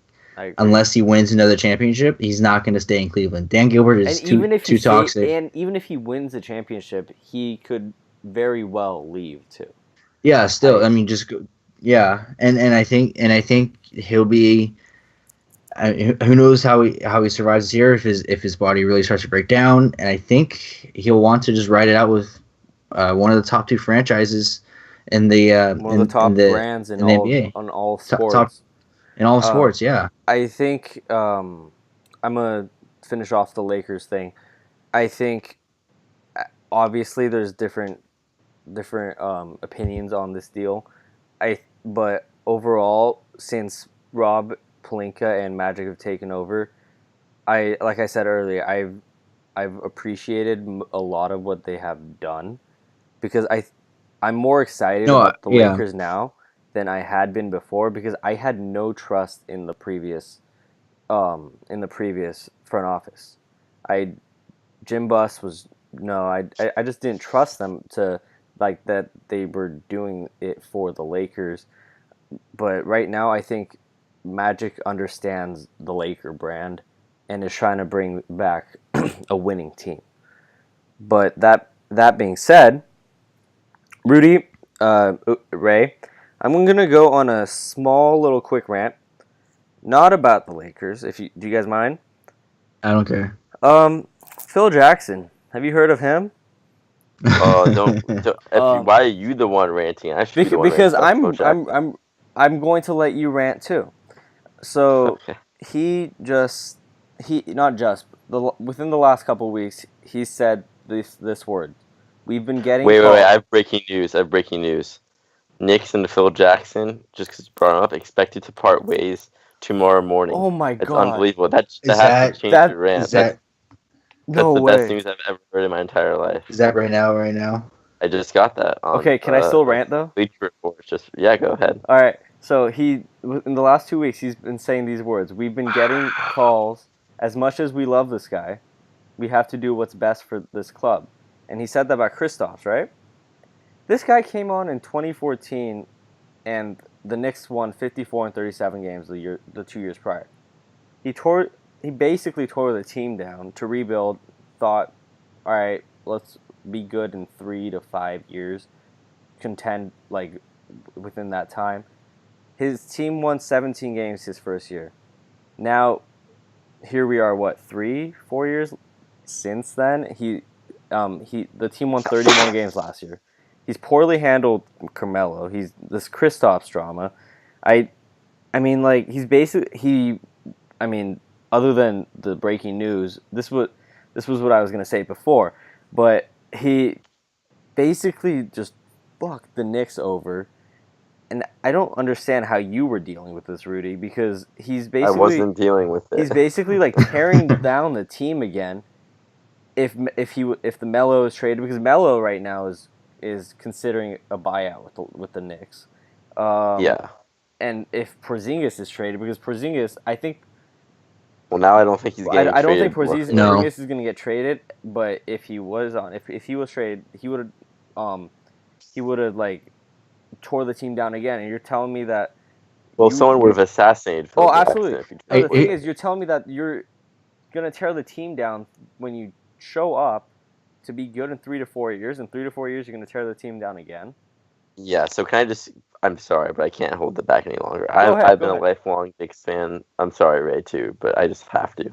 unless he wins another championship, he's not going to stay in Cleveland. Dan Gilbert is too toxic. And even if he wins the championship, he could very well leave too. Yeah, still, I mean, just go. Yeah, and I think he'll be. Who knows how he survives this year if his body really starts to break down, and I think he'll want to just ride it out with one of the top 2 franchises in the one of the top brands in all NBA. On all sports. In all sports, yeah. I think I'm gonna finish off the Lakers thing. I think obviously there's different opinions on this deal. But overall, since Rob Pelinka and Magic have taken over, like I said earlier, I've appreciated a lot of what they have done because I'm more excited about the Lakers now than I had been before because I had no trust in the previous front office. Jim Buss was I just didn't trust them to like that they were doing it for the Lakers. But right now I think Magic understands the Laker brand and is trying to bring back a winning team. But that being said, Rudy, Ray, I'm going to go on a small little quick rant, not about the Lakers. Do you guys mind? I don't care. Phil Jackson, have you heard of him? Don't why are you the one ranting? I should be the one because ranting. I'm going to let you rant too. So okay. Within the last couple of weeks, he said this word. We've been getting Wait, I have breaking news. Knicks and Phil Jackson, just because you brought him up, expected to part ways tomorrow morning. Oh my God. It's unbelievable. That has to change your rant. That's the best news I've ever heard in my entire life. Is that right now? I just got that. Okay, can I still rant though? Go ahead. All right. So in the last 2 weeks, he's been saying these words. We've been getting calls. As much as we love this guy, we have to do what's best for this club. And he said that about Kristaps, right? This guy came on in 2014, and the Knicks won 54 and 37 games the 2 years prior. He basically tore the team down to rebuild. Thought, all right, let's be good in 3 to 5 years, contend like within that time. His team won 17 games his first year. Now, here we are. What 3-4 years since then? The team won 31 games last year. He's poorly handled Carmelo. He's this Kristaps drama. I mean, like he's basically other than the breaking news, this was what I was gonna say before, but he basically just fucked the Knicks over, and I don't understand how you were dealing with this, Rudy, because he's basically I wasn't dealing with it. He's basically like tearing down the team again. If the Melo is traded, because Melo right now is considering a buyout with the Knicks. Yeah. And if Porzingis is traded, because Porzingis, I think Well, now I don't think he's getting I don't think traded. Porzingis is going to get traded, but if he was traded, he would have like tore the team down again. And you're telling me that someone would have assassinated Phil Jackson. Absolutely. No, the thing is, you're telling me that you're going to tear the team down when you show up to be good in 3 to 4 years. In 3 to 4 years, you're going to tear the team down again. Yeah, so can I just... I'm sorry, but I can't hold it back any longer. I've been a lifelong Knicks fan. I'm sorry, Ray, too, but I just have to.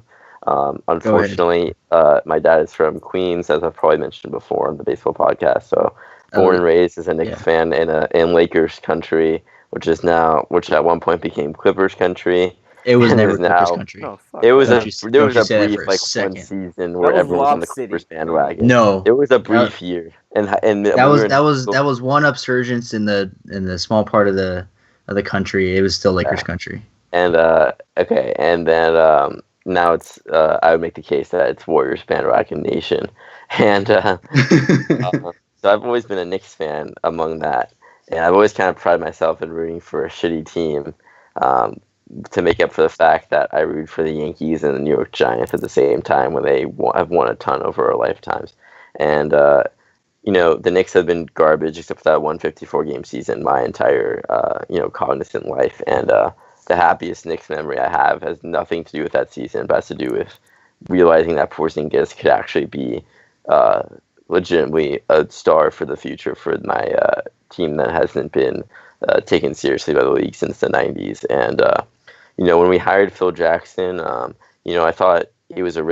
Unfortunately, my dad is from Queens, as I've probably mentioned before on the baseball podcast. So, born and raised as a Knicks fan in Lakers country, which at one point became Clippers country. It was never Clippers country. No, there was a brief one season where everyone was on the Clippers bandwagon. No, it was a brief year, and that was one upsurgence in the small part of the country. It was still Lakers country. And and then now it's I would make the case that it's Warriors bandwagon nation, and so I've always been a Knicks fan among that, and I've always kind of prided myself in rooting for a shitty team. To make up for the fact that I root for the Yankees and the New York Giants at the same time when they have won a ton over our lifetimes. And, the Knicks have been garbage except for that 154 game season my entire, cognizant life. And the happiest Knicks memory I have has nothing to do with that season, but has to do with realizing that Porzingis could actually be legitimately a star for the future for my team that hasn't been taken seriously by the league since the 90s. And, when we hired Phil Jackson, I thought it was a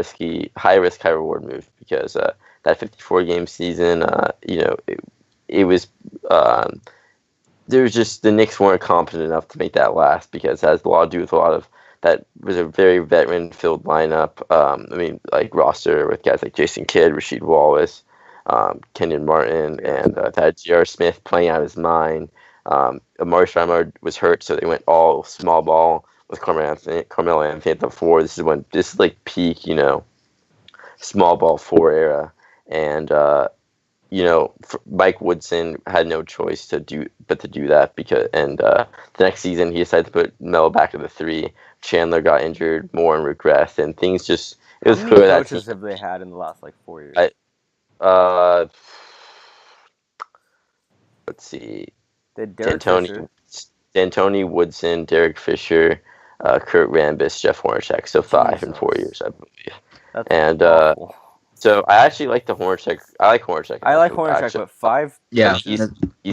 high risk, high reward move because that 54 game season, it was there was just the Knicks weren't competent enough to make that last because it has a lot to do with a lot of that was a very veteran filled lineup. Roster with guys like Jason Kidd, Rasheed Wallace, Kenyon Martin, and that J.R. Smith playing out of his mind. Amari Stoudemire was hurt, so they went all small ball with Carmelo Anthony at the 4. This is like peak, small ball 4 era. And, Mike Woodson had no choice to do that because the next season he decided to put Melo back to the 3. Chandler got injured more and regressed, and things it was clear that coaches have they had in the last 4 years? Let's see. D'Antoni, Woodson, Derek Fisher, Kurt Rambis, Jeff Hornacek. So 5 in 4 years, I believe. That's awful. So I actually like the Hornacek. I like Hornacek. I like Hornacek, but 5. Yeah, he's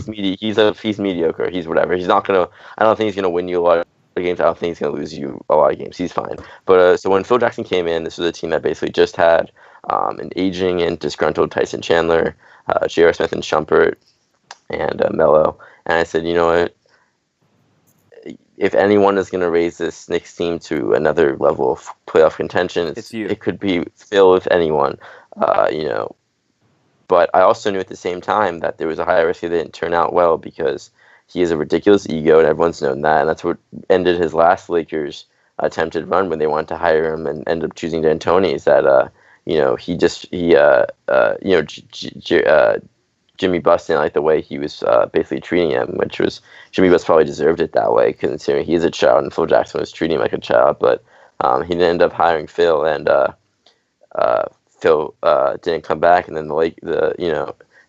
mediocre. He's whatever. He's not gonna. I don't think he's gonna win you a lot of games. I don't think he's gonna lose you a lot of games. He's fine. But so when Phil Jackson came in, this was a team that basically just had an aging and disgruntled Tyson Chandler, J.R. Smith and Shumpert, and Melo. And I said, you know what? If anyone is going to raise this Knicks team to another level of playoff contention, it could be Phil, if anyone, But I also knew at the same time that there was a high risk he didn't turn out well because he has a ridiculous ego, and everyone's known that. And that's what ended his last Lakers attempted run when they wanted to hire him and ended up choosing D'Antoni. Is that Jimmy Buss didn't like the way he was basically treating him, which was Jimmy Buss probably deserved it that way, considering he is a child and Phil Jackson was treating him like a child. But he didn't end up hiring Phil, and Phil didn't come back. And then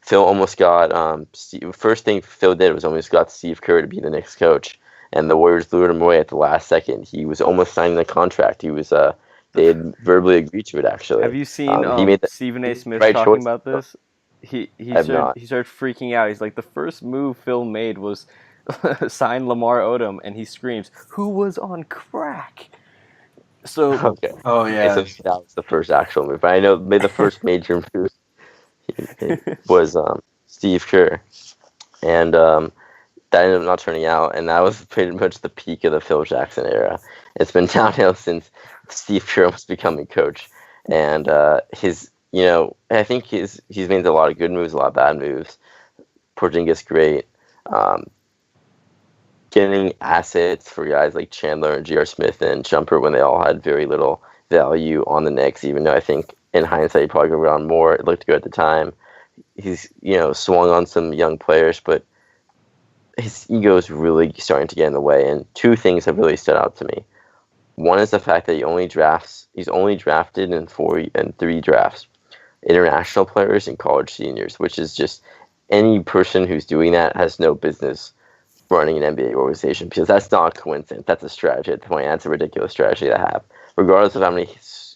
Phil almost got first thing Phil did was almost got Steve Kerr to be the Knicks coach, and the Warriors lured him away at the last second. He was almost signing the contract. He was they had verbally agreed to it. Actually, have you seen Stephen A. Smith right talking about this? He started freaking out. He's like, the first move Phil made was sign Lamar Odom, and he screams, "Who was on crack?" So, okay. Oh yeah, so that was the first actual move. I know the first major move was Steve Kerr, and that ended up not turning out, and that was pretty much the peak of the Phil Jackson era. It's been downhill since Steve Kerr was becoming coach, and I think he's made a lot of good moves, a lot of bad moves. Porzingis great. Getting assets for guys like Chandler and J.R. Smith and Shumpert when they all had very little value on the Knicks, even though I think in hindsight he probably could have gone more. It looked good at the time. He's swung on some young players, but his ego is really starting to get in the way. And two things have really stood out to me. One is the fact that he's only drafted in 3 drafts, international players and college seniors, which is just any person who's doing that has no business running an NBA organization, because that's not a coincidence. That's a strategy at the point. That's a ridiculous strategy to have. Regardless of how many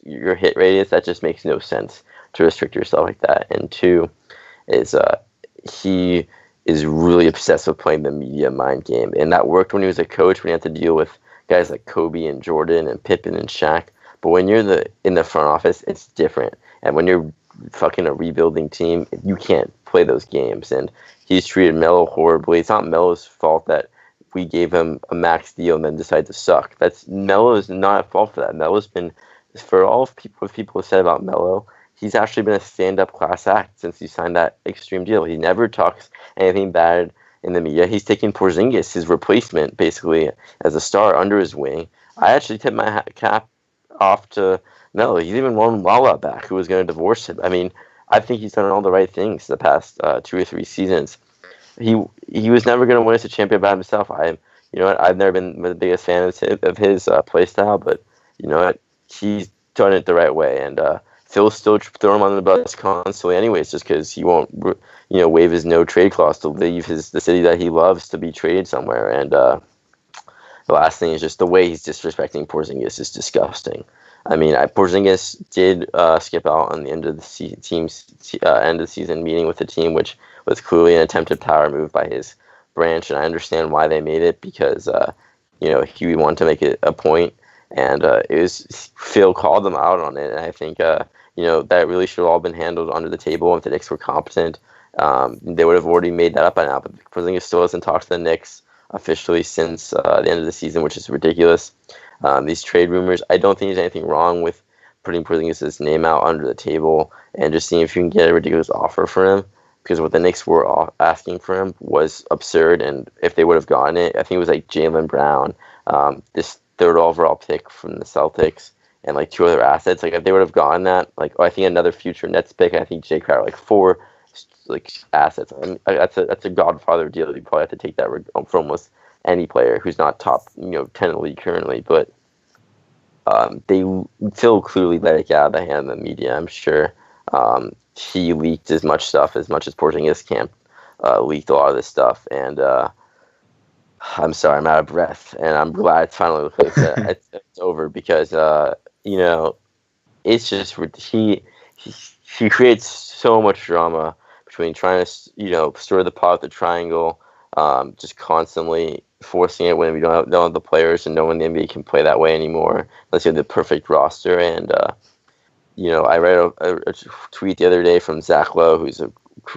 your hit rate is, that just makes no sense to restrict yourself like that. And 2 is he is really obsessed with playing the media mind game. And that worked when he was a coach, when he had to deal with guys like Kobe and Jordan and Pippen and Shaq. But when you're in the front office, it's different. And when you're fucking a rebuilding team, you can't play those games. And he's treated Melo horribly. It's not Melo's fault that we gave him a max deal and then decided to suck. Melo is not at fault for that. Melo's been, for all of what people have said about Melo, he's actually been a stand-up class act since he signed that extreme deal. He never talks anything bad in the media. He's taking Porzingis, his replacement, basically, as a star under his wing. I actually tip my cap off to Melo. He's even won Lala back, who was going to divorce him. I mean, I think he's done all the right things the past 2 or 3 seasons. He was never going to win us a champion by himself. I've never been the biggest fan of his play style, but you know what, he's done it the right way. And Phil's still throwing him on the bus constantly, anyways, just because he won't, waive his no trade clause to leave the city that he loves to be traded somewhere. And the last thing is just the way he's disrespecting Porzingis is disgusting. I mean, Porzingis did skip out on the end of the end of the season meeting with the team, which was clearly an attempted power move by his branch, and I understand why they made it, because he wanted to make it a point, and Phil called them out on it, and I think that really should have all been handled under the table. If the Knicks were competent, they would have already made that up by now. But Porzingis still hasn't talked to the Knicks officially since the end of the season, which is ridiculous. These trade rumors, I don't think there's anything wrong with putting Porzingis' name out under the table and just seeing if you can get a ridiculous offer for him, because what the Knicks were asking for him was absurd, and if they would have gotten it, I think it was like Jaylen Brown, this 3rd overall pick from the Celtics, and like 2 other assets. Like if they would have gotten that, I think another future Nets pick, I think Jay Crowder, 4 assets. I mean, that's a godfather deal. You probably have to take that from almost any player who's not top 10 in the league currently. But Phil clearly let it get out of the hand of the media, I'm sure. He leaked as much as Porzingis camp leaked a lot of this stuff, and I'm sorry, I'm out of breath, and I'm glad it's finally it's over, because it's just he creates so much drama between trying to stir the pot with the triangle, just constantly forcing it when we don't have the players, and no one in the NBA can play that way anymore unless you have the perfect roster. And I read a tweet the other day from Zach Lowe, who's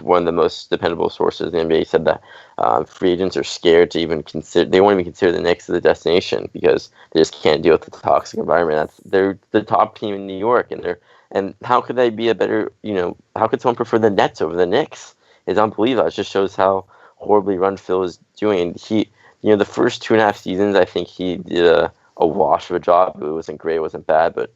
one of the most dependable sources in the NBA. He said that free agents are scared to even consider. They won't even consider the Knicks as a destination because they just can't deal with the toxic environment. They're the top team in New York, and how could they be a better? How could someone prefer the Nets over the Knicks? It's unbelievable. It just shows how horribly run Phil is doing. He, the first 2.5 seasons, I think he did a wash of a job. It wasn't great, it wasn't bad, but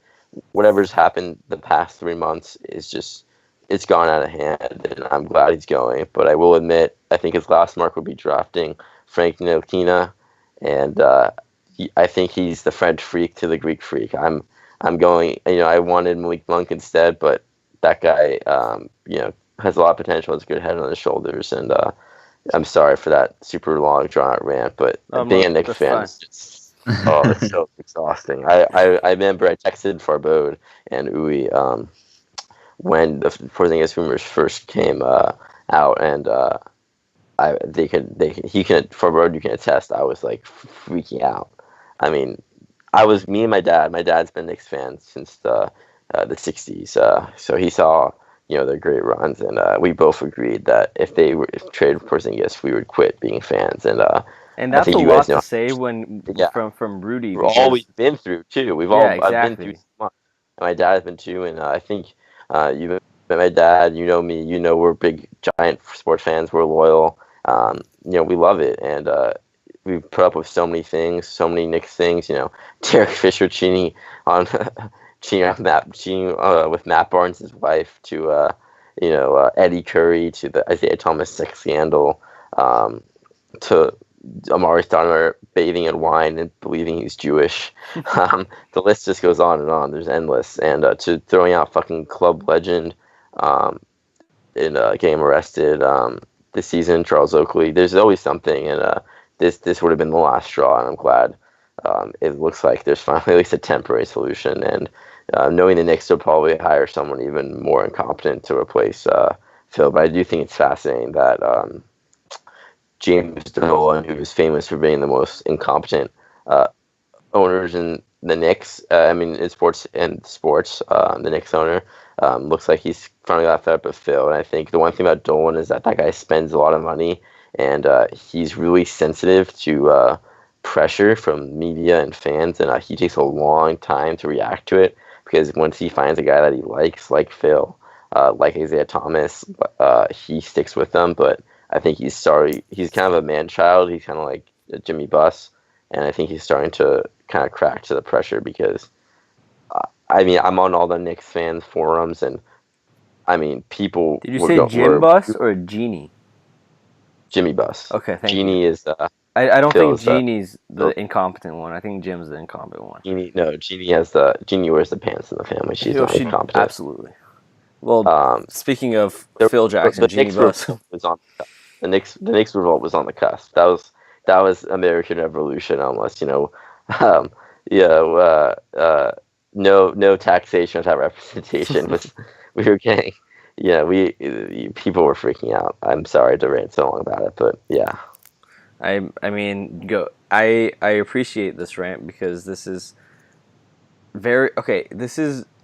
whatever's happened the past 3 months is just, it's gone out of hand, and I'm glad he's going. But I will admit, I think his last mark would be drafting Frank Ntilikina, and I think he's the French freak to the Greek freak. I'm going, I wanted Malik Monk instead, but that guy, has a lot of potential, has a good head on his shoulders, and I'm sorry for that super long, drawn-out rant, but being a Knicks fan is just, it's so exhausting. I remember I texted Farbode and Uwe when the Porzingis rumors first came out, and Farbode, you can attest, I was like freaking out. I mean, me and my dad. My dad's been a Knicks fan since the 60s, so he saw their great runs, and we both agreed that if they traded Porzingis, we would quit being fans. And that's a lot to say from Rudy. All we've been through too. I've been through so much. And my dad has been too, and I think you've met my dad. You know me. We're big giant sports fans. We're loyal. We love it, and we've put up with so many things, so many Knicks things. Derek Fisher cheating with Matt Barnes' wife, to Eddie Curry, to the Isaiah Thomas sex scandal, to Amari Stoudemire bathing in wine and believing he's Jewish. The list just goes on and on. There's endless. And to throwing out fucking club legend in getting arrested this season, Charles Oakley. There's always something, and this would have been the last straw, and I'm glad it looks like there's finally at least a temporary solution. And knowing the Knicks will probably hire someone even more incompetent to replace Phil, but I do think it's fascinating that James Dolan, who is famous for being the most incompetent owners in the Knicks, in sports, the Knicks owner, looks like he's finally got fed up with Phil. And I think the one thing about Dolan is that guy spends a lot of money, and he's really sensitive to pressure from media and fans, and he takes a long time to react to it, because once he finds a guy that he likes, like Phil, like Isaiah Thomas, he sticks with them. But I think he's sorry. He's kind of a man-child. He's kind of like Jimmy Buss, and I think he's starting to kind of crack to the pressure, because, I'm on all the Knicks fans forums, and, people... Did you say Jim Buss or Genie? Jimmy Buss. Okay, thank Genie you. is... I don't think Genie's the incompetent one. I think Jim's the incompetent one. Genie wears the pants in the family. She's not incompetent. Absolutely. Well, speaking of Phil Jackson, Genie Buss. The Knicks revolt was on the cusp. That was American Revolution almost. No taxation without representation. We were getting. People were freaking out. I'm sorry to rant so long about it, but yeah. I appreciate this rant, because this is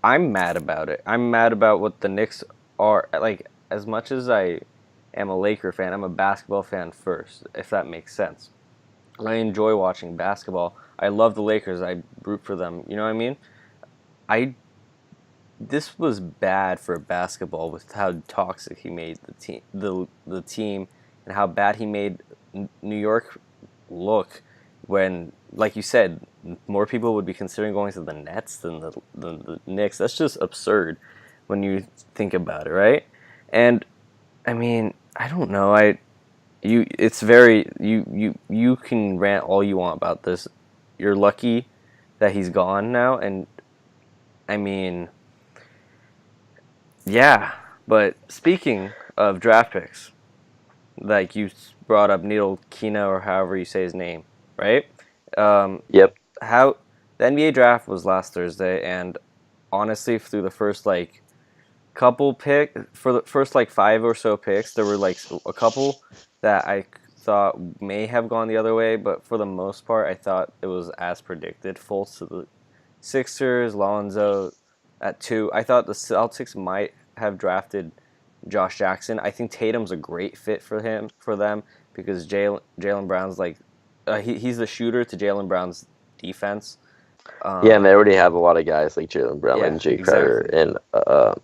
I'm mad about it. I'm mad about what the Knicks are. Like, as much as I am a Laker fan, I'm a basketball fan first, if that makes sense. I enjoy watching basketball. I love the Lakers. I root for them. You know what I mean? This was bad for basketball, with how toxic he made the team, and how bad he made New York look, when, like you said, more people would be considering going to the Nets than the Knicks. That's just absurd when you think about it, right? And I don't know. You can rant all you want about this. You're lucky that he's gone now, and yeah. But speaking of draft picks, like you brought up Needle Kina, or however you say his name, right? Yep. How the NBA draft was last Thursday, and honestly, through the first for the first 5 or so picks, there were a couple that I thought may have gone the other way, but for the most part, I thought it was as predicted. Fultz to the Sixers, Lonzo at 2. I thought the Celtics might have drafted Josh Jackson. I think Tatum's a great fit for them, because Jaylen Brown's he's the shooter to Jaylen Brown's defense. And they already have a lot of guys like Jaylen Brown and Jay Crowder, and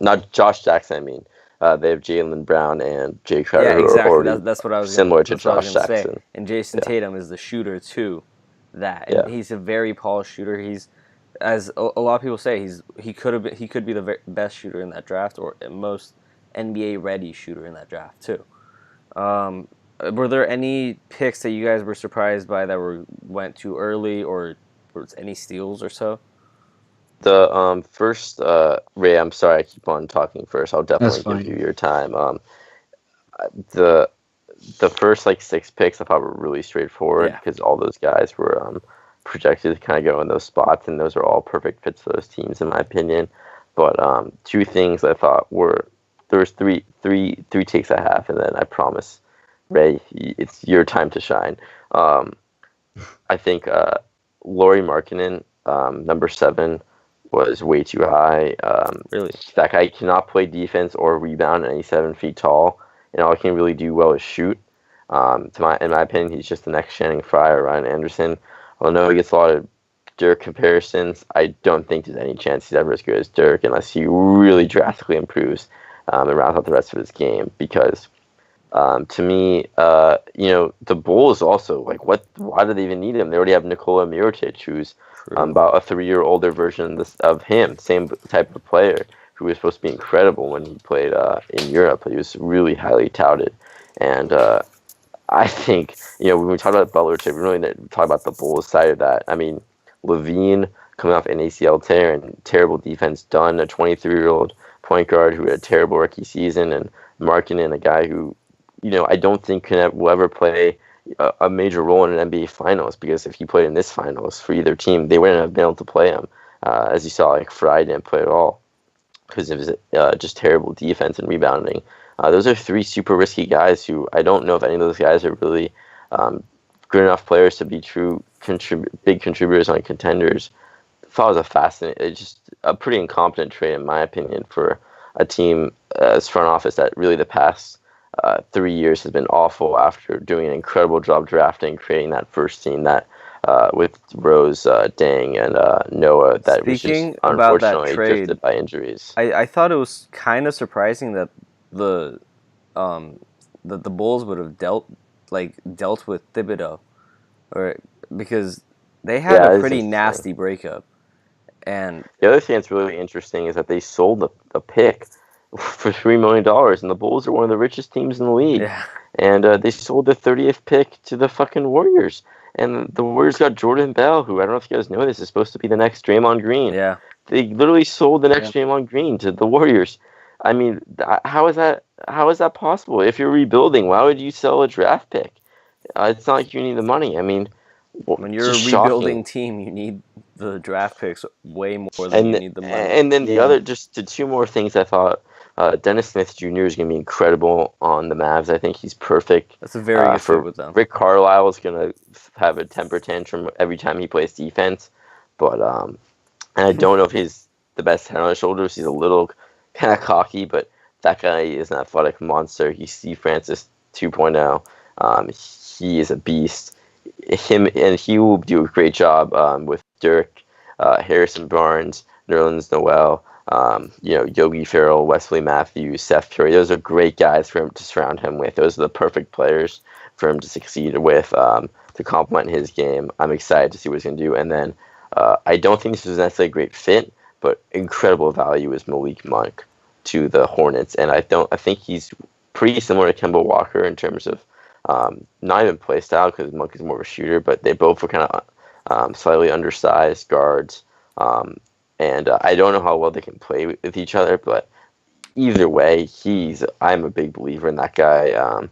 not Josh Jackson. They have Jaylen Brown and Jay Crowder. Yeah, exactly. That's what I was similar to Josh Jackson. Say. And Jason Tatum is the shooter to that. And he's a very polished shooter. He's, as a lot of people say, he could be the best shooter in that draft, or at most NBA ready shooter in that draft too. Were there any picks that you guys were surprised by that went too early, or any steals or so? The first, Ray, I'm sorry I keep on talking first. I'll definitely give you your time. The first 6 picks I thought were really straightforward, because all those guys were projected to kind of go in those spots, and those are all perfect fits for those teams in my opinion. But 2 things I thought there was three takes I have, and then I promise, Ray, it's your time to shine. I think Lauri Markkanen, number 7, was way too high. Really? That guy cannot play defense or rebound, and he's 7 feet tall, and all he can really do well is shoot. In my opinion, he's just the next Channing Frye or Ryan Anderson. Although he gets a lot of Dirk comparisons, I don't think there's any chance he's ever as good as Dirk unless he really drastically improves and rounds out the rest of his game. Because to me, the Bulls also, why do they even need him? They already have Nikola Mirotic, who's about a 3-year older version of him, same type of player, who was supposed to be incredible when he played in Europe. He was really highly touted. And I think, when we talk about Butler too, we really need to talk about the Bulls side of that. I mean, Levine coming off an ACL tear and terrible defense done, a 23-year-old point guard who had a terrible rookie season, and Markkanen, a guy who, I don't think will ever play a major role in an NBA Finals, because if he played in this Finals for either team, they wouldn't have been able to play him. As you saw, like Fry didn't play at all because it was just terrible defense and rebounding. Those are three super risky guys who I don't know if any of those guys are really good enough players to be true big contributors on contenders. I thought it was just a pretty incompetent trade, in my opinion, for a team as front office that really the past 3 years has been awful after doing an incredible job drafting, creating that first team that with Rose, Dang, and Noah that was just unfortunately drifted by injuries. I thought it was kind of surprising that the Bulls would have dealt with Thibodeau, because they had a pretty nasty breakup. And the other thing that's really interesting is that they sold the pick for $3 million, and the Bulls are one of the richest teams in the league. Yeah. And they sold the 30th pick to the fucking Warriors. And the Warriors got Jordan Bell, who I don't know if you guys know this, is supposed to be the next Draymond Green. Yeah. They literally sold the next Draymond Green to the Warriors. I mean, how is that possible? If you're rebuilding, why would you sell a draft pick? It's not like you need the money. I mean, when you're a rebuilding team, you need the draft picks way more than you need the money. And then the two more things I thought. Dennis Smith Jr. is going to be incredible on the Mavs. I think he's perfect. That's a very good fit with them. Rick Carlisle is going to have a temper tantrum every time he plays defense. But and I don't know if he's the best head on his shoulders. He's a little kind of cocky, but that guy is an athletic monster. He's Steve Francis 2.0. He is a beast. He will do a great job with Dirk, Harrison Barnes, Nerlens Noel, Yogi Ferrell, Wesley Matthews, Seth Curry. Those are great guys for him to surround him with. Those are the perfect players for him to succeed with, to complement his game. I'm excited to see what he's going to do. And then I don't think this is necessarily a great fit, but incredible value is Malik Monk to the Hornets. And I think he's pretty similar to Kemba Walker in terms of not even play style, because Monk is more of a shooter, but they both were kind of slightly undersized guards. And I don't know how well they can play with each other, but either way, I'm a big believer in that guy.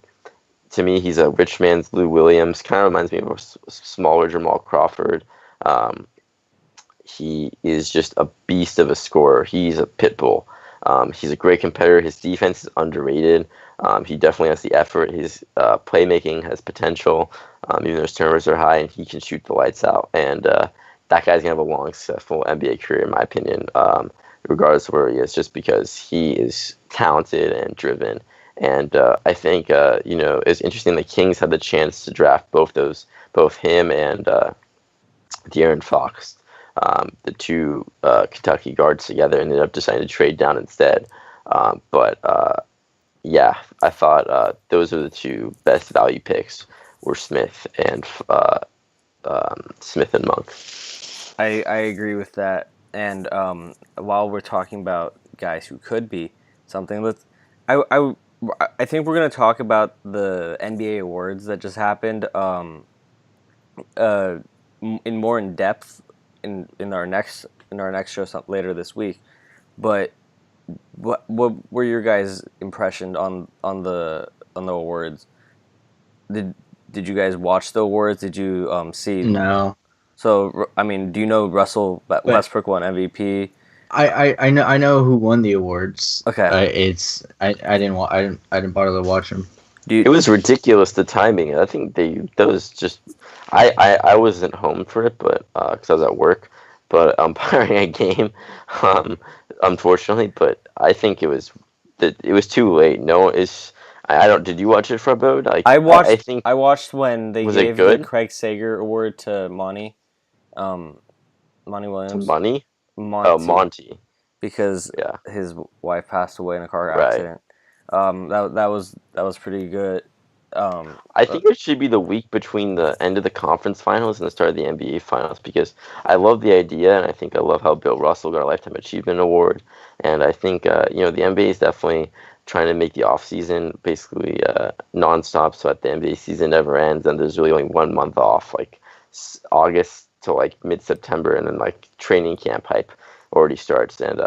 To me, he's a rich man's Lou Williams. Kind of reminds me of a smaller Jamal Crawford. He is just a beast of a scorer. He's a pit bull. He's a great competitor. His defense is underrated. He definitely has the effort. His playmaking has potential, even though his turnovers are high, and he can shoot the lights out. And that guy's going to have a long, successful NBA career, in my opinion, regardless of where he is, just because he is talented and driven. And I think, it's interesting the Kings had the chance to draft both him and De'Aaron Fox, the two Kentucky guards together, and ended up deciding to trade down instead. But I thought those are the two best value picks were Smith and Monk. I agree with that. And while we're talking about guys who could be something, I think we're going to talk about the NBA awards that just happened in more in depth in our next show later this week. But what were your guys' impressions on the awards? Did you guys watch the awards? Did you see? No. So, I mean, do you know Russell Westbrook won MVP? I know who won the awards. Okay. I didn't bother to watch them. It was ridiculous, the timing. I think that was just I wasn't home for it, but because I was at work, but umpiring a game, unfortunately. But I think it was too late. No, I don't. Did you watch it, Frabode? I watched when they gave the Craig Sager Award to Monty Williams. Monty? Oh, Monty. Because his wife passed away in a car accident. That was pretty good. I think it should be the week between the end of the conference finals and the start of the NBA finals, because I love the idea, and I think I love how Bill Russell got a Lifetime Achievement Award, and I think the NBA is definitely trying to make the off season basically nonstop, so that the NBA season never ends, and there's really only 1 month off, like August to like mid September, and then like training camp hype already starts. And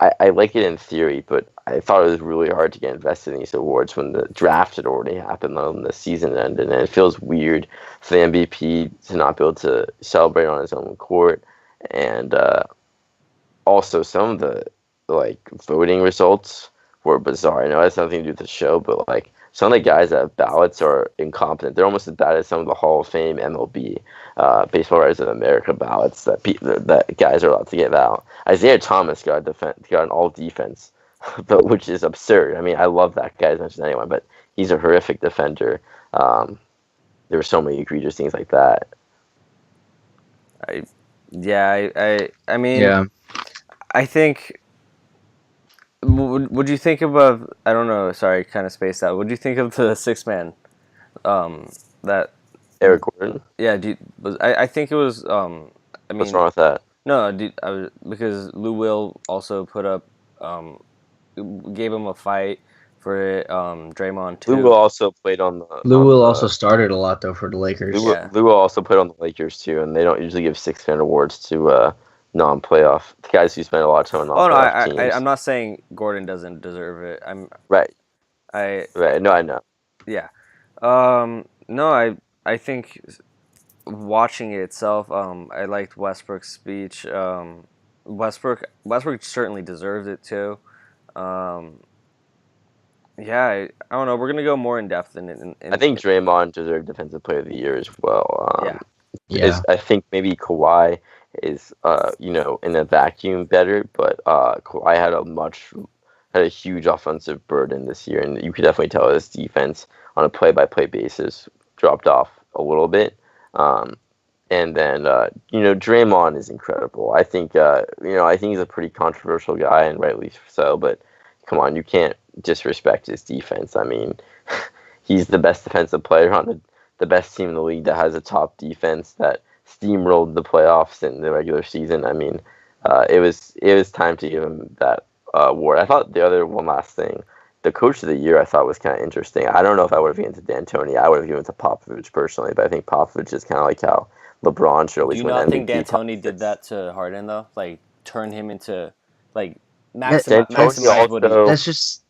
I like it in theory, but I thought it was really hard to get invested in these awards when the draft had already happened and the season ended, and it feels weird for the MVP to not be able to celebrate on his own court. And also, some of the like voting results were bizarre. I know it has nothing to do with the show, but like some of the guys that have ballots are incompetent. They're almost as bad as some of the Hall of Fame MLB Baseball Writers of America ballots that guys are allowed to give out. Isaiah Thomas got an all defense, but which is absurd. I mean, I love that guy as much as anyone, but he's a horrific defender. There were so many egregious things like that. I mean, Yeah. I think. Would you think of I don't know. Sorry, kind of spaced out. Would you think of the six man? That Eric Gordon. Yeah. I think it was. I mean, What's wrong with that? No, because Lou Will also put up. Gave him a fight for it. Draymond too. Lou Will also played on the. Lou Will also started a lot though for the Lakers. Lou Will also played on the Lakers too, and they don't usually give six-man awards to non-playoff guys who spend a lot of time on non-playoff teams. I'm not saying Gordon doesn't deserve it. Right. Right. No, I know. Yeah. No, I think watching it itself, I liked Westbrook's speech. Westbrook certainly deserves it too. Yeah, I don't know. We're gonna go more in depth in I think Draymond deserved Defensive Player of the Year as well. Yeah. I think maybe Kawhi is in a vacuum better, but Kawhi had a huge offensive burden this year, and you could definitely tell his defense on a play-by-play basis dropped off a little bit. And then Draymond is incredible. I think I think he's a pretty controversial guy, and rightly so. But come on, you can't disrespect his defense. I mean, he's the best defensive player on the best team in the league that has a top defense that steamrolled the playoffs in the regular season. I mean, it was time to give him that award. I thought the other one last thing, the Coach of the Year, I thought was kind of interesting. I don't know if I would have given it to D'Antoni. I would have given it to Popovich personally, but I think Popovich is kind of like how LeBron should always win MVP. Do you not think D'Antoni did that to Harden though? Like turn him into like maximize what he. That's just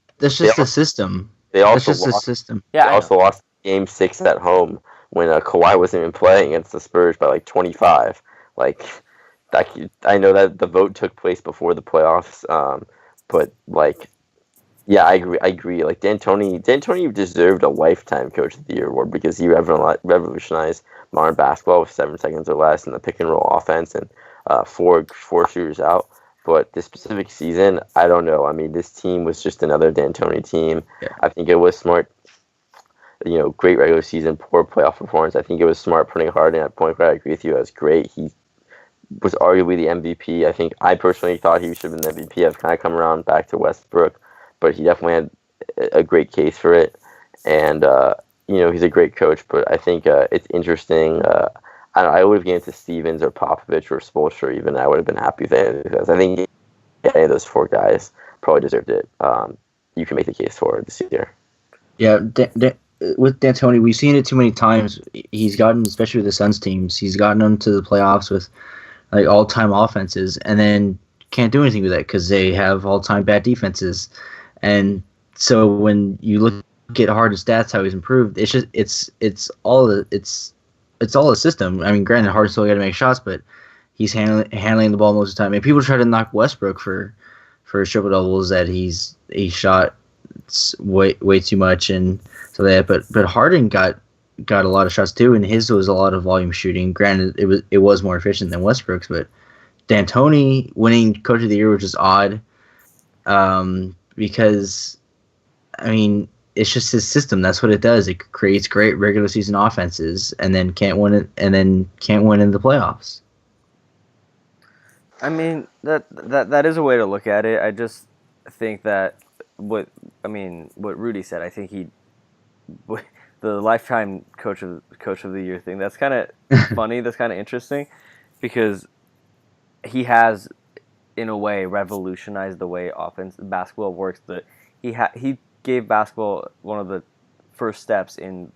the system. They also That's just the system. Yeah, they also lost Game 6 at home when Kawhi wasn't even playing against the Spurs by like 25. Like that, I know that the vote took place before the playoffs, but like, yeah, I agree. Like D'Antoni deserved a lifetime Coach of the Year award because he revolutionized modern basketball with 7 seconds or less in the pick and roll offense and four shooters out. But this specific season, I don't know. I mean, this team was just another D'Antoni team. Yeah. I think it was smart. Great regular season, poor playoff performance. I think it was smart putting Harden at point guard. I agree with you. That was great. He was arguably the MVP. I personally thought he should have been the MVP. I've kind of come around back to Westbrook, but he definitely had a great case for it. And, he's a great coach, but I think it's interesting. I would have given it to Stevens or Popovich or Spoelstra even. I would have been happy with it because I think any of those four guys probably deserved it. You can make the case for it this year. Yeah, with D'Antoni, we've seen it too many times. He's gotten, especially with the Suns teams, he's gotten them to the playoffs with like all-time offenses, and then can't do anything with that because they have all-time bad defenses. And so when you look at Harden's stats, how he's improved, it's all a system. I mean, granted, Harden still got to make shots, but he's handling the ball most of the time. And people try to knock Westbrook for triple doubles that he shot way too much and so that. But Harden got a lot of shots too, and his was a lot of volume shooting. Granted, it was more efficient than Westbrook's, but D'Antoni winning Coach of the Year, which is odd, because I mean, it's just his system. That's what it does. It creates great regular season offenses, and then can't win it, and then can't win in the playoffs. I mean, that is a way to look at it. I just think that what Rudy said. I think the lifetime coach of the year thing. That's kind of funny. That's kind of interesting because he has, in a way, revolutionized the way basketball works. he gave basketball one of the first steps in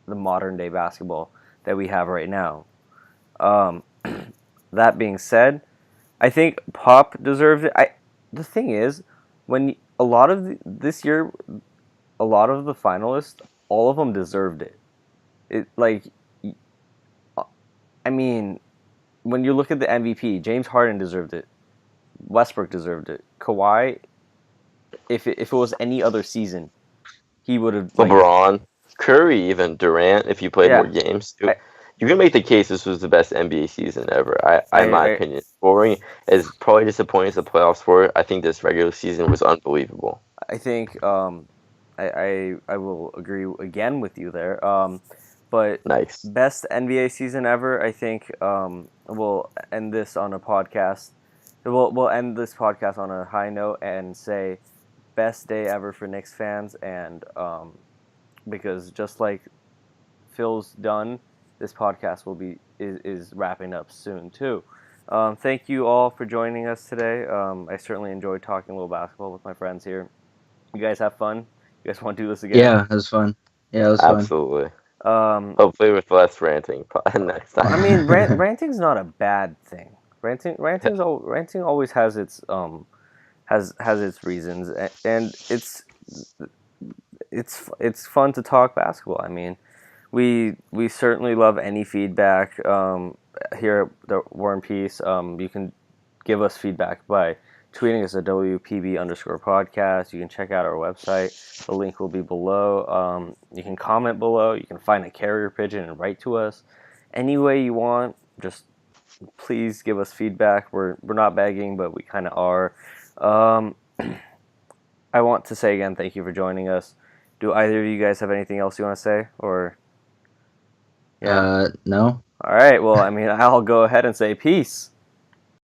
the modern day basketball that we have right now. Um, that being said, I think Pop deserved it. The thing is, when a lot of this year, a lot of the finalists, all of them deserved it. It like, I mean, when you look at the MVP, James Harden deserved it. Westbrook deserved it. Kawhi, if it was any other season, he would have like LeBron, Curry, even Durant, if you played more yeah. games, I you can make the case this was the best NBA season ever. In my I opinion, scoring is probably disappointing as the playoffs were. I think this regular season was unbelievable. I think I will agree again with you there. But Nice. best NBA season ever. I think we'll end this on a podcast. We'll end this podcast on a high note and say best day ever for Knicks fans, and because just like Phil's done, this podcast will be is wrapping up soon too. Thank you all for joining us today. I certainly enjoyed talking a little basketball with my friends here. You guys have fun? You guys want to do this again? Yeah, it was fun. Yeah, it was fun. Absolutely. Um, Hopefully with less ranting next time. I mean, ranting's not a bad thing. Ranting always has its has its reasons, and it's fun to talk basketball. I mean, we certainly love any feedback here at the War and Peace. You can give us feedback by tweeting us at WPB_podcast. You can check out our website. The link will be below. You can comment below. You can find a carrier pigeon and write to us any way you want. Just please give us feedback. We're not begging, but we kind of are. I want to say again, thank you for joining us. Do either of you guys have anything else you want to say, or yeah? No. All right. Well, I mean, I'll go ahead and say peace.